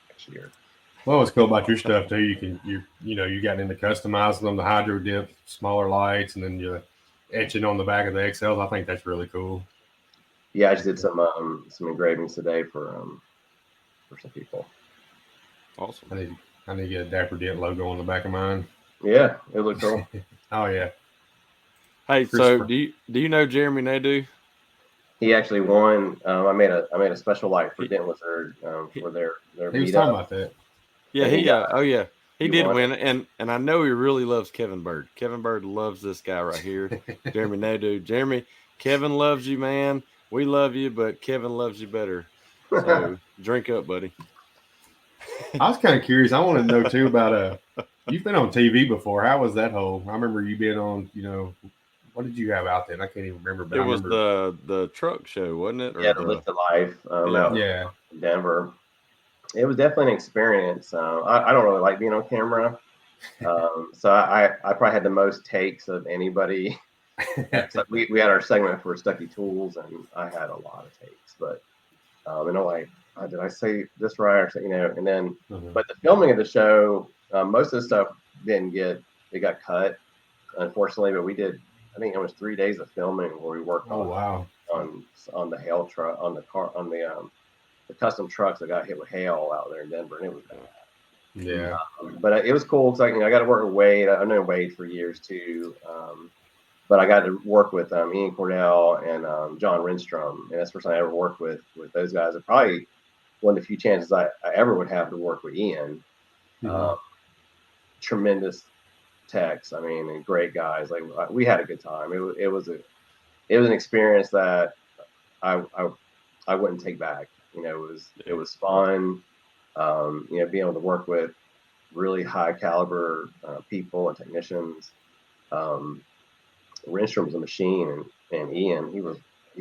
next year. Well, what's cool about your stuff too, you got into customizing them, the hydro dip, smaller lights, and then you're etching on the back of the XLs. I think that's really cool. Yeah, I just did some engravings today for some people. Awesome. I need to get a Dapper Dent logo on the back of mine. Yeah, it looked cool. Oh yeah. Hey, so do you know Jeremy Nadeau? He actually won. I made a special light for Dent Wizard for their He was meetup. talking about that. Yeah, he did won. win, and I know he really loves Kevin Bird. Kevin Bird loves this guy right here, Jeremy Nadeau. Jeremy, Kevin loves you, man. We love you, but Kevin loves you better. So drink up, buddy. I was kind of curious. I want to know too about you've been on TV before. How was that whole? I remember you being on. What did you have out there? I can't even remember. But It was the truck show, wasn't it? Yeah, the Lift of Life out in Denver. It was definitely an experience. I don't really like being on camera, so I probably had the most takes of anybody. So we had our segment for Stuckey Tools, and I had a lot of takes. But like, did I say this right? Or and then, but the filming of the show, most of the stuff got cut, unfortunately. But we did, I think it was 3 days of filming where we worked on the hail truck, on the car, on the custom trucks that got hit with hail out there in Denver, and it was bad. Yeah. But it was cool because I got to work with Wade. I've known Wade for years too. But I got to work with Ian Cordell and John Renstrom, and that's the first time I ever worked with those guys. And probably one of the few chances I ever would have to work with Ian. Tremendous techs, and great guys. Like, we had a good time. It was an experience that I wouldn't take back. It was fun. Being able to work with really high caliber people and technicians. Renstrom was a machine, and Ian, he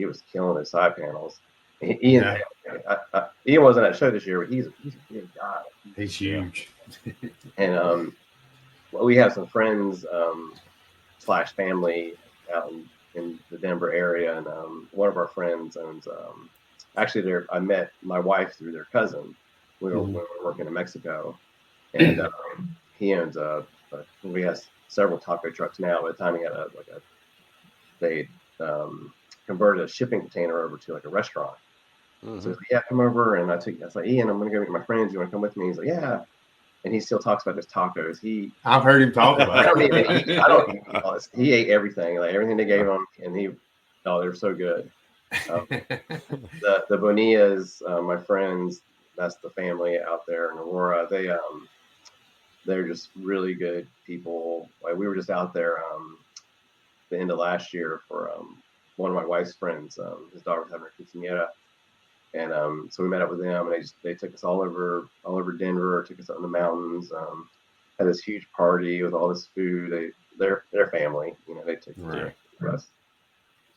was killing his side panels. Ian, Ian wasn't at the show this year, but he's a big guy. He's huge. And we have some friends slash family out in the Denver area, and one of our friends owns. Actually, I met my wife through their cousin. We were working in Mexico, and he owns we have several taco trucks now. By the time he had they converted a shipping container over to like a restaurant. So he's like, yeah, come over. And I was like, Ian, I'm gonna go meet my friends. You want to come with me? He's like, yeah. And he still talks about his tacos. I've heard him talk about it. I don't even eat. I don't eat honest. He ate everything, like everything they gave him, and they're so good. The Bonillas, my friends, that's the family out there in Aurora. They're just really good people. Like we were just out there the end of last year for one of my wife's friends. His daughter was having her quinceañera. And so we met up with them, and they took us all over Denver, took us out in the mountains, had this huge party with all this food. They're family, they took care of us.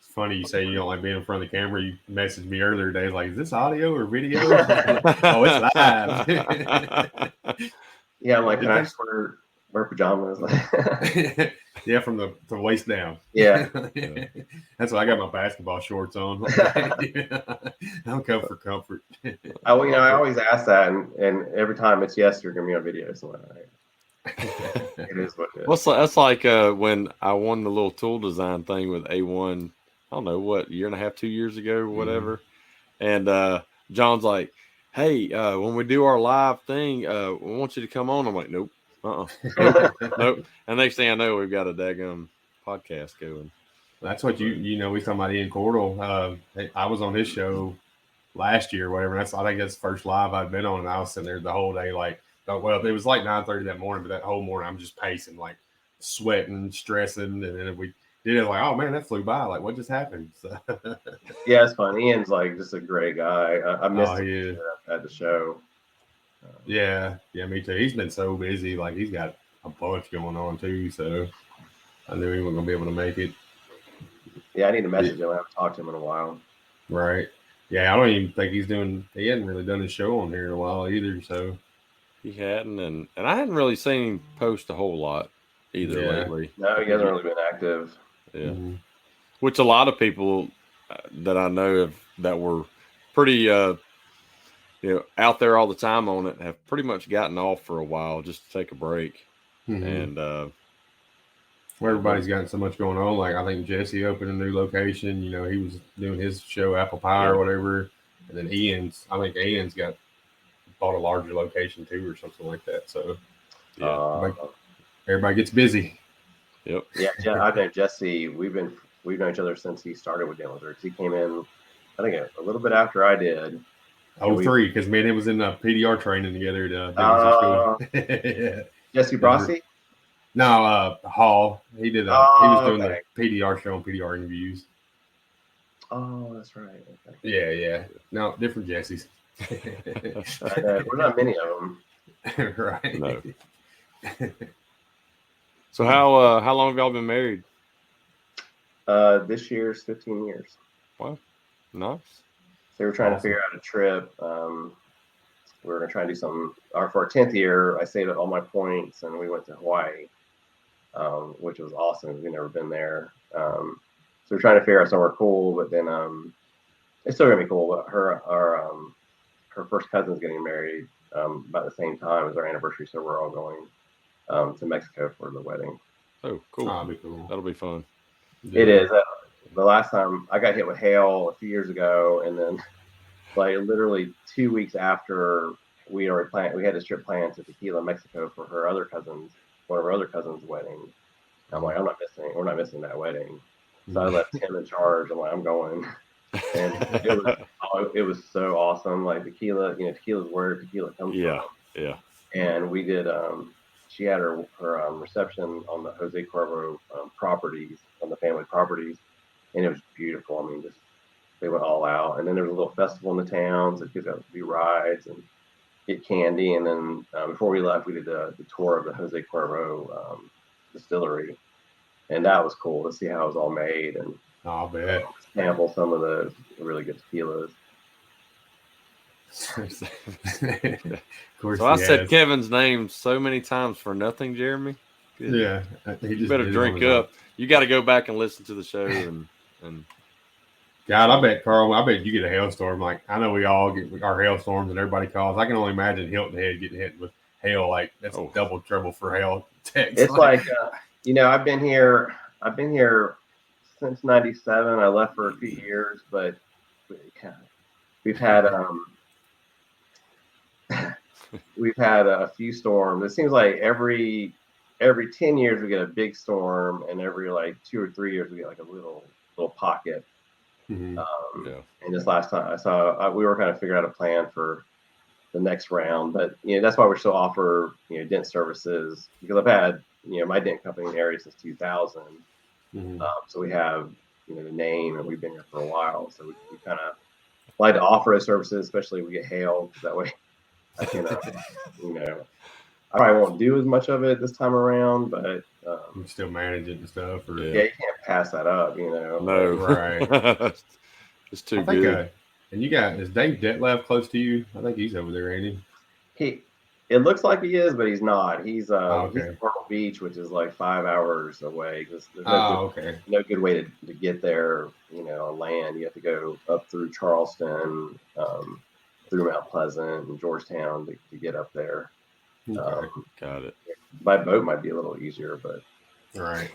It's funny you say you don't like being in front of the camera. You messaged me earlier today, like, is this audio or video? Oh, it's live. Yeah, I'm like, can I just wear pajamas? Yeah, from the waist down. Yeah. That's why I got my basketball shorts on. I'm coming for comfort. I always ask that, and every time it's yes, you're gonna be on video. So it is what it is. Well, that's like when I won the little tool design thing with A1. I don't know what, year and a half, 2 years ago, or whatever. And John's like, "Hey, when we do our live thing, we want you to come on." I'm like, "Nope, nope." And next thing I know, we've got a daggum podcast going. That's what we talking about Ian Cordell. I was on his show last year, or whatever. I think that's the first live I'd been on, and I was sitting there the whole day, like, well, it was like 9:30 that morning, but that whole morning I'm just pacing, like sweating, stressing, and then we did it, like, oh man, that flew by. Like, what just happened? So. Yeah, it's fun. Ian's like just a great guy. I missed him at the show. Yeah, me too. He's been so busy. Like, he's got a bunch going on too. So I knew he wasn't gonna be able to make it. Yeah, I need to message him. I haven't talked to him in a while. Right. Yeah, I don't even think he hadn't really done his show on here in a while either. So he hadn't, and I hadn't really seen him post a whole lot either lately. No, he hasn't really been active. Yeah. Which a lot of people that I know that were pretty out there all the time on it have pretty much gotten off for a while just to take a break. And where everybody's gotten so much going on. Like, I think Jesse opened a new location. He was doing his show, Apple Pie or whatever. And then Ian's bought a larger location too, or something like that. So everybody gets busy. Yep. Yeah, I know Jesse. We've known each other since he started with Denver, because he came in, I think, a little bit after I did. 03, because me and him was in PDR training together at school. Jesse Brossi? No, Hall. He did. He was doing the PDR show and PDR interviews. Oh, that's right. Okay. Yeah. No, different Jessies. We're not many of them. Right. No. So how long have y'all been married? This year's 15 years. Wow, nice. So we're trying to figure out a trip. We're gonna try and do something. For our 10th year, I saved up all my points, and we went to Hawaii, which was awesome. We've never been there. So we're trying to figure out somewhere cool, but then it's still gonna be cool. But her first cousin's getting married about the same time as our anniversary, so we're all going to Mexico for the wedding. Oh, cool. That'll be cool. That'll be fun. Yeah. It is. The last time I got hit with hail a few years ago, and then like literally 2 weeks after we had this trip planned to Tequila, Mexico for one of our other cousins' wedding. I'm like, we're not missing that wedding. So I left him in charge. I'm like, I'm going. And it was so awesome. Like tequila, tequila's where tequila comes from. Yeah. And we did, she had her reception on the Jose Cuervo properties, on the family properties. And it was beautiful. I mean, they went all out. And then there was a little festival in the town, so kids got to do rides and get candy. And then before we left, we did the tour of the Jose Cuervo distillery, and that was cool to see how it was all made and I'll bet sample some of the really good tequilas. Of course, So I he said has. Kevin's name so many times for nothing, Jeremy. Good. Yeah, he You just better did it on drink his own. up. You got to go back and listen to the show and God, I bet Carl. I bet you get a hailstorm. Like I know we all get our hailstorms, and everybody calls. I can only imagine Hilton Head getting hit with hail. Like that's Oh. double trouble for hail. Text. It's like, I've been here since '97. I left for a few years, but we've had we've had a few storms. It seems like every 10 years we get a big storm, and every like 2 or 3 years we get like a little pocket. Mhm. And this last time I saw, we were kind of figuring out a plan for the next round, but that's why we still offer dent services, because I've had my dent company in the area since 2000. Mhm. So we have the name, and we've been here for a while, so we kind of like to offer those services, especially if we get hail, because that way I can I probably won't do as much of it this time around, but You still manage it and stuff. Or, yeah, you can't pass that up, No, Right. It's too I think. good. And is Dave Detlef close to you? I think he's over there, ain't he? It looks like he is, but he's not. He's okay. he's in Myrtle Beach, which is like 5 hours away. Because there's Okay. no good way to get there, on land. You have to go up through Charleston, through Mount Pleasant and Georgetown to get up there. Okay. Got it. By boat might be a little easier, but Right.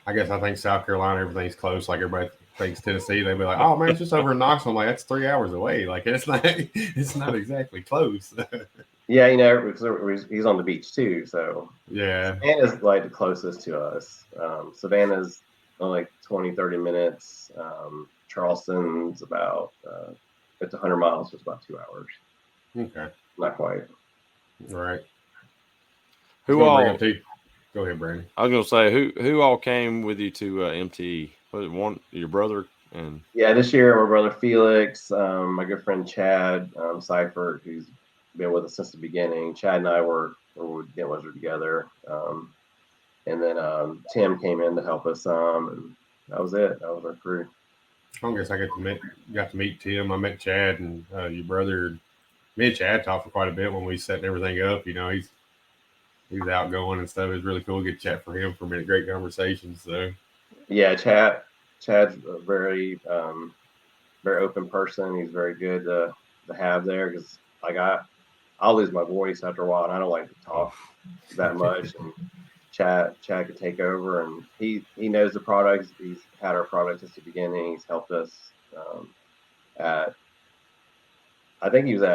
I guess I think South Carolina, everything's close. Like everybody thinks Tennessee, they'd be like, "Oh man, it's just over in Knoxville." I'm like, that's 3 hours away. Like it's not exactly close. yeah, because he's on the beach too. So Yeah. Savannah's like the closest to us. Savannah's only like 20, 30 minutes. Charleston's about it's 100 miles, so it's about 2 hours. Okay. Not quite. Right. Who all? Go ahead, Brandon. I was gonna say who all came with you to MTE? Was it one your brother and? Yeah, this year my brother Felix, my good friend Chad Seifert, who's been with us since the beginning. Chad and I were Dent Wizard together, and then Tim came in to help us and that was it. That was our crew. I guess I got to meet Tim. I met Chad and your brother. Me and Chad talked for quite a bit when we setting everything up. He's outgoing and stuff. It was really cool to get to chat for him for a minute. Great conversation. So yeah, Chad's a very very open person. He's very good to have there, because like I'll lose my voice after a while, and I don't like to talk that much. And Chad could take over, and he knows the products. He's had our product since the beginning. He's helped us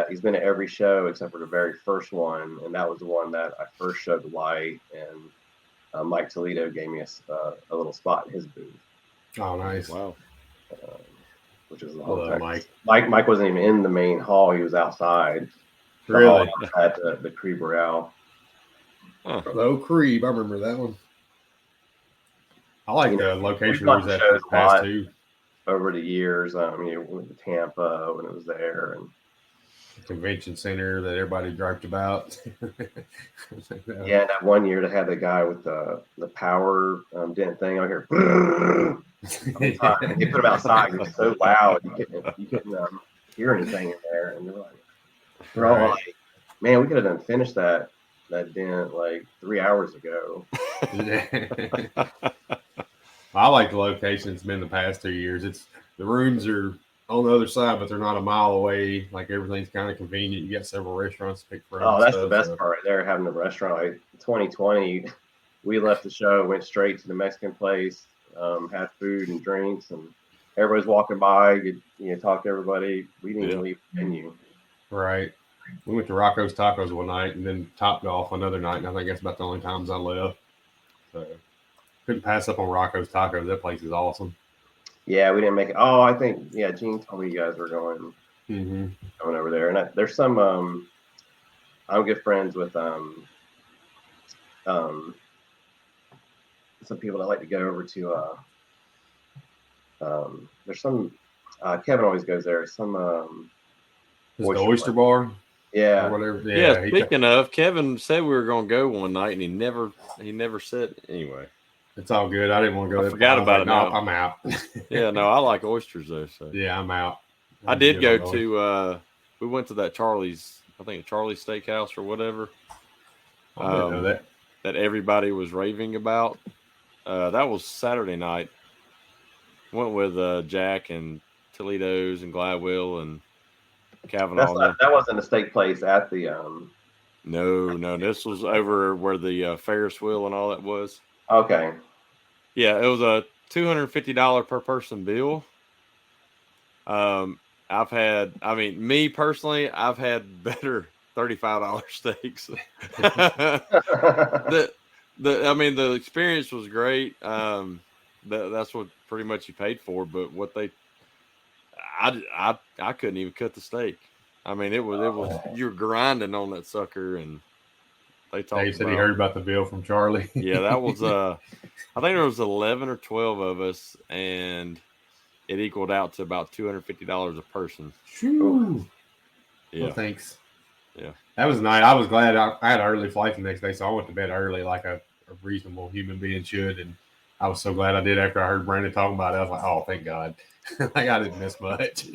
he's been at every show except for the very first one, and that was the one that I first showed the light, and Mike Toledo gave me a little spot in his booth. Oh, nice! Wow. Which is Mike. Mike wasn't even in the main hall; he was outside. Really? At the Cree Royale. Huh. The Oak Cree, I remember that one. I like the location we was at this past too. Over the years, we went to Tampa when it was there, and the convention center that everybody griped about. Yeah, that one year they had the guy with the power dent thing out here. They put him outside. It was so loud you couldn't hear anything in there, and they're all like, "Man, we could have finished that dent like 3 hours ago." I like the location it's been the past 2 years. The rooms are on the other side, but they're not a mile away. Like everything's kind of convenient. You got several restaurants to pick from. Oh, that's the best part right there, having the restaurant. Like 2020, we left the show, went straight to the Mexican place, had food and drinks, and everybody's walking by. You talk to everybody. We didn't even leave the venue. Right. We went to Rocco's Tacos one night, and then Top Golf another night, and I think that's about the only times I left. So couldn't pass up on Rocco's Tacos. That place is awesome. Yeah, we didn't make it. Oh, I think Gene told me you guys were going over there, and there's some. I'm good friends with some people that like to go over to. There's some. Kevin always goes there. Some. The Oyster Bar. Yeah. Or whatever. Yeah. Speaking of, Kevin said we were going to go one night, and he never said anyway. It's all good. I didn't want to go. I forgot about it. No, I'm out. Yeah, no, I like oysters though. So yeah, I'm out. I did go to we went to that Charlie's, I think Charlie's Steakhouse or whatever. I didn't know that. That everybody was raving about. That was Saturday night. Went with Jack and Toledo's and Gladwell and Kavanaugh. That wasn't a steak place at the No. This was over where the Ferris wheel and all that was. Okay. Yeah, it was a $250 per person bill. Me personally, I've had better $35 steaks. The experience was great. That's what pretty much you paid for. But what I couldn't even cut the steak. I mean, it was you're grinding on that sucker, and they talked. Dave said he heard about the bill from Charlie. Yeah, that was I think there was 11 or 12 of us, and it equaled out to about $250 a person. Whew. Yeah, well, thanks. Yeah, that was nice. I was glad I had an early flight the next day, so I went to bed early, like a reasonable human being should. And I was so glad I did after I heard Brandon talking about it. I was like, oh, thank God. Like I didn't miss much.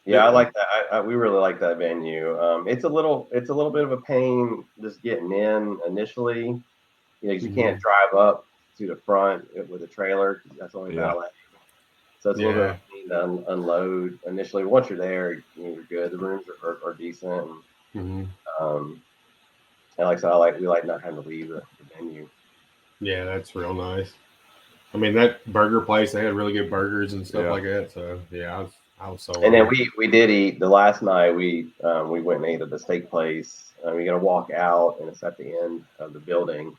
Yeah, I like that. We really like that venue. It's a little bit of a pain just getting in initially. You know, you can't drive up to the front with a trailer. That's only valet. So it's a little bit of a pain to unload initially. Once you're there, you're good. The rooms are decent. And like I said, we like not having to leave the venue. Yeah, that's real nice. I mean, that burger place, they had really good burgers and stuff like that. So yeah, I was so. And then we did eat the last night. We went and ate at the steak place. We got to walk out, and it's at the end of the building.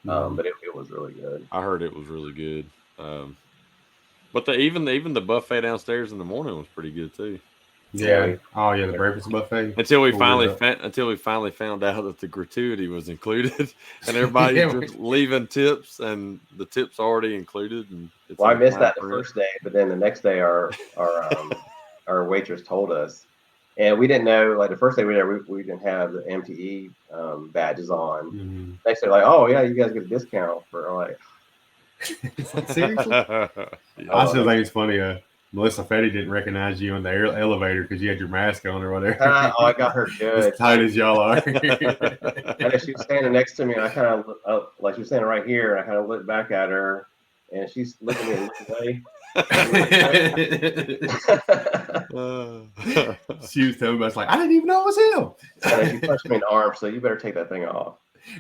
But it was really good. I heard it was really good. But even the buffet downstairs in the morning was pretty good too. Yeah. Oh yeah, the breakfast buffet. Until we finally found out that the gratuity was included, and everybody just leaving tips, and the tips already included. And I missed that the first day, but then the next day our waitress told us, and we didn't know. Like the first day we were there, we didn't have the MTE badges on. Next day, like, oh yeah, you guys get a discount for like. Seriously? I still think it's funny. Melissa Fetty didn't recognize you in the elevator because you had your mask on or whatever. I got her good. As tight as y'all are. And she was standing next to me, and I kind of like she was standing right here, and I kind of looked back at her, and she's looking at me and looked away. She was telling me, I was like, I didn't even know it was him. And she touched me in the arm, so you better take that thing off.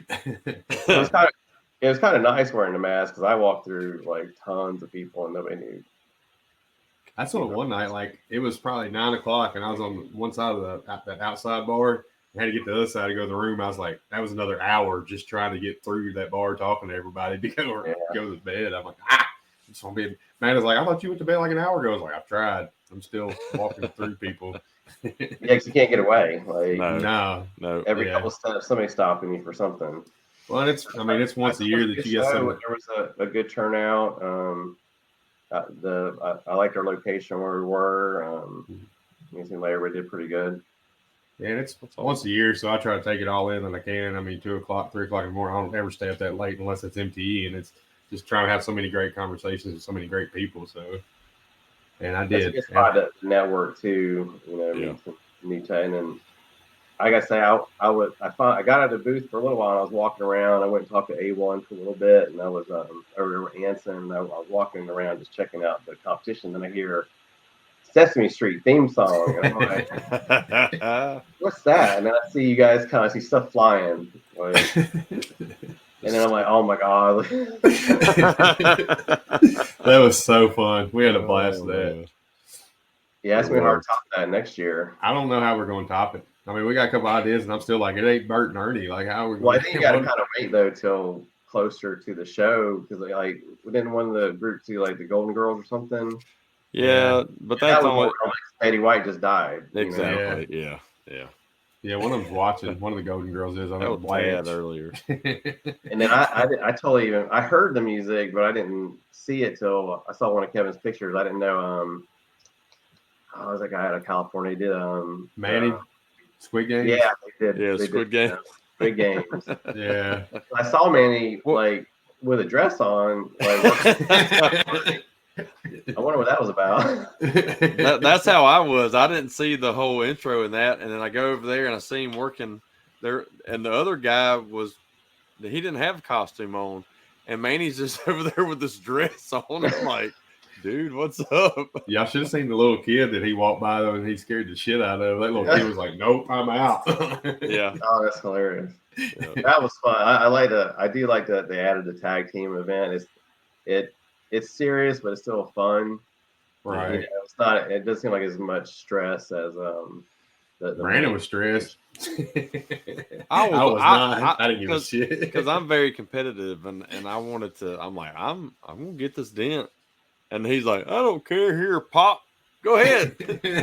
It was kind of nice wearing the mask because I walked through like tons of people and nobody knew. I saw it one night, like it was probably 9 o'clock, and I was on one side of that outside bar. I had to get to the other side to go to the room. I was like, that was another hour just trying to get through that bar talking to everybody go to bed. I'm like, just want to be. Man was like, I thought you went to bed like an hour ago. I was like, I've tried. I'm still walking through people. Yeah, because you can't get away. Like no. Every couple steps, somebody's stopping you for something. Well, it's once a year that you get some. There was a good turnout. I liked our location where we were. It seemed like everybody did pretty good. Yeah, it's once a year, so I try to take it all in when I can. I mean, 2 o'clock, 3 o'clock in the morning, I don't ever stay up that late unless it's MTE, and it's just trying to have so many great conversations with so many great people. So, and I did. It's a good spot to network too. Meet Tane, and I gotta say, I got out of the booth for a little while. And I was walking around. I went and talked to A1 for a little bit, and I was over Anson. And I was walking around just checking out the competition. Then I hear Sesame Street theme song, and I'm like, "What's that?" And then I see you guys kind of see stuff flying, like, and then I'm like, "Oh my god!" That was so fun. We had a blast with that. Yeah, it's gonna be hard to top that next year. I don't know how we're going to top it. I mean, we got a couple ideas, and I'm still like, it ain't Bert and Ernie. Like, how are we? Well, I think you got to kind of wait though till closer to the show because like within one of the groups do like the Golden Girls or something. Yeah, but that's only Eddie White just died. Exactly. Yeah. One of them's watching. One of the Golden Girls is. I know Blanche earlier. And then I totally I heard the music, but I didn't see it till I saw one of Kevin's pictures. I didn't know. I was that guy out of California. He did Manny. Squid Games? Yeah, they did. Yeah, Squid Games. Squid Games. Yeah. I saw Manny like with a dress on. Like, I wonder what that was about. That's how I was. I didn't see the whole intro in that, and then I go over there and I see him working there, and the other guy he didn't have a costume on, and Manny's just over there with this dress on. I'm like, dude, what's up? Y'all should have seen the little kid that he walked by though, and he scared the shit out of. That little kid was like, "Nope, I'm out." Yeah. Oh, that's hilarious. Yeah. That was fun. I do like that they added the tag team event. It's serious, but it's still fun. Right. You know, it's not. It doesn't seem like as much stress as the Brandon was stressed. I was not. I didn't give a shit because I'm very competitive, and I wanted to. I'm like, I'm gonna get this dent, and he's like, I don't care. Here, Pop, go ahead. Do Yeah, I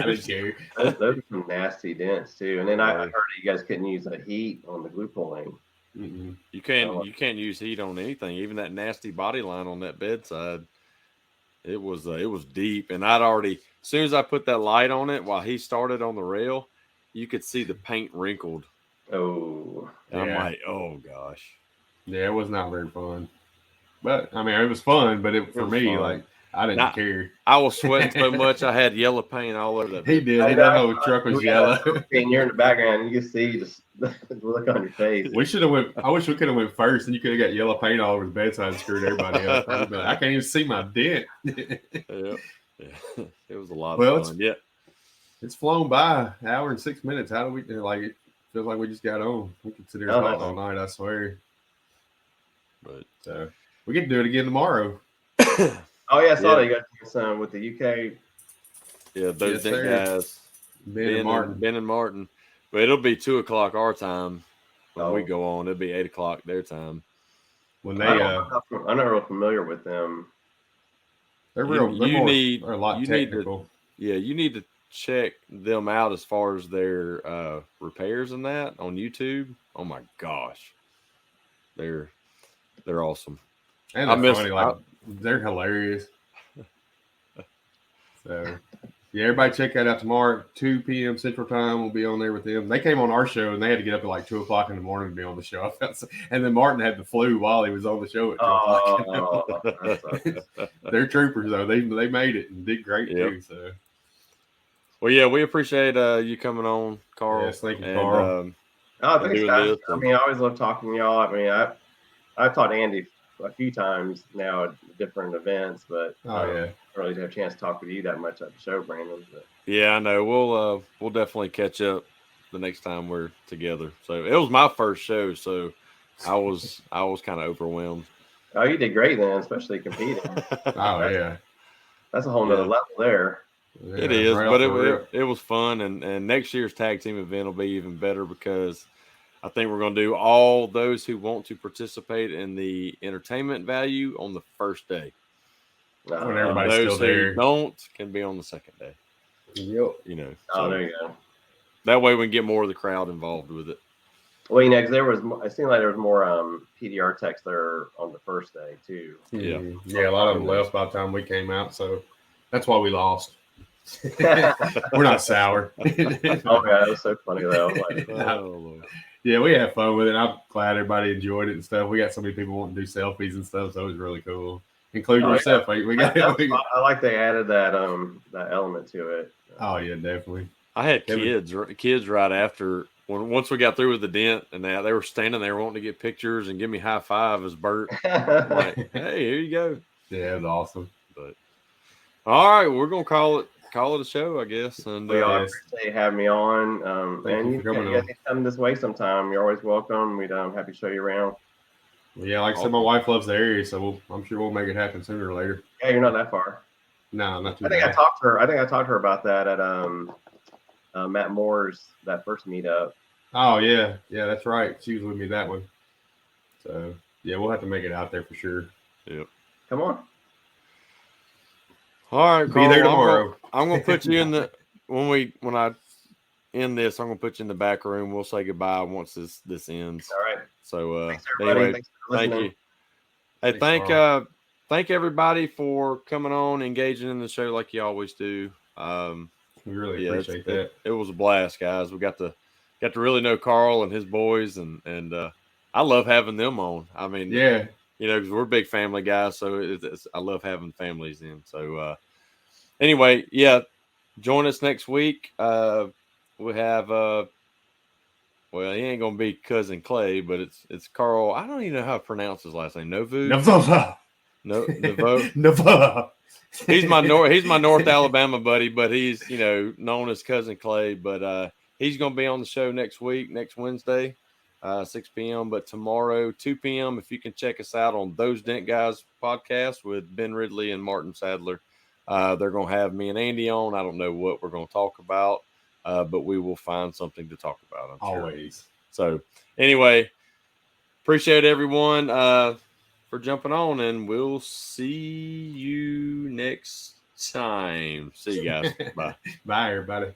yours. didn't care. those are some nasty dents too. And then I Right. heard that you guys couldn't use the heat on the glue pulling. Mm-mm. You can't use heat on anything, even that nasty body line on that bedside. It was deep, and I'd already, as soon as I put that light on it while he started on the rail, you could see the paint wrinkled. Oh, And I'm Yeah. like, oh gosh. Yeah, it was not very fun. But I mean, it was fun. But for was me, fun. like, I didn't care. I was sweating so much I had yellow paint all over that. He bed. did. I That know. whole truck was Yeah. yellow. and you're in the background, and you can see just the look on your face. We should have went. I wish we could have went first, and you could have got yellow paint all over the bedside and screwed everybody up. I'd be like, I can't even see my dent. Yeah. It was a lot Well, of fun. Yeah. It's flown by an hour and 6 minutes. How do we like? It feels like we just got on. We could sit here and talk all night. I swear. But we get to do it again tomorrow. Oh yeah, I saw that you got some with the UK. yeah, those Yes, dent sir. guys, Ben and Martin. Ben and Martin. But it'll be 2:00 our time when we Oh. go on. It'll be 8:00 their time. When they I'm not real familiar with them. they're You- real. They're you more, need- they're a lot you need to- technical. Yeah, you need to check them out as far as their repairs and that on YouTube. Oh my gosh, they're awesome. And I they're missed- funny. Like they're hilarious. So yeah, everybody check that out tomorrow at 2 p.m. Central Time. We'll be on there with them. They came on our show and they had to get up at like 2:00 in the morning to be on the show. I felt so, and then Martin had the flu while he was on the show at 2:00. Oh, that sucks. They're troopers though. They made it and did great Yep. too. So Well, yeah, we appreciate you coming on, Carl. yes, thank you, and, Carl. Oh, thanks, doing guys. this I and- mean, I always love talking to y'all. I mean, I've taught Andy a few times now at different events, but Oh yeah. I don't really have a chance to talk with you that much at the show, Brandon. But Yeah, I know. We'll definitely catch up the next time we're together. So it was my first show, so I was kind of overwhelmed. oh, you did great then, especially competing. Oh yeah. That's a whole nother Yeah. level there. It Yeah, is, right but off the rip. it was fun, and next year's tag team event will be even better because I think we're going to do all those who want to participate in the entertainment value on the first day. When Uh, everybody's Those still there. who don't can be on the second day. Yep. You know, oh, so there you go. that way we can get more of the crowd involved with it. Well, you know, because there was, it seemed like there was more PDR techs there on the first day too. Yeah. Yeah, a lot of them left by the time we came out, so that's why we lost. We're not sour. Oh yeah, it was so funny though. Like, Oh, Lord. Yeah, we had fun with it. I'm glad everybody enjoyed it and stuff. We got so many people wanting to do selfies and stuff, so it was really cool, including Oh, yeah. yourself. We got. I like they added that element to it. Oh yeah, definitely. I had Kevin- kids right after once we got through with the dent, and they were standing there wanting to get pictures and give me high five as Bert. I'm like, hey, here you go. Yeah, it was awesome. But all right, we're gonna call it a show, I guess. And We all Yes. appreciate having me on. Thank And you for coming guys on. need to come this way sometime. You're always welcome. We'd happy to show you around. Well, yeah, like I said, my wife loves the area, so I'm sure we'll make it happen sooner or later. Yeah, you're not that far. No, not too I think I bad. talked to her. I talked to her about that at Matt Moore's that first meetup. Oh yeah, that's right. She was with me that one. So yeah, we'll have to make it out there for sure. Come on. all right, Be Carl, there tomorrow. I'm gonna put you in the when I end this. I'm gonna put you in the back room. We'll say goodbye once this ends. All right. So Thanks, everybody. anyway, Thanks for thank listening. you. Hey, Thanks, thank everybody for coming on, engaging in the show like you always do. We really Yeah, appreciate that. it was a blast, guys. We got to really know Carl and his boys, and I love having them on. I mean, Yeah, because we're big family guys. So I love having families in. So anyway, yeah, join us next week. We have well, he ain't gonna be cousin Clay, but it's Carl. I don't even know how to pronounce his last name. Nova. Novo. He's my North Alabama buddy, but he's known as cousin Clay. But he's gonna be on the show next Wednesday, 6 p.m. But tomorrow 2 p.m. If you can check us out on Those Dent Guys podcast with Ben Ridley and Martin Sadler, they're gonna have me and Andy on. I don't know what we're gonna talk about. But we will find something to talk about. I'm Always. Sure. So anyway, appreciate everyone for jumping on, and we'll see you next time. See you guys. Bye. Bye, everybody.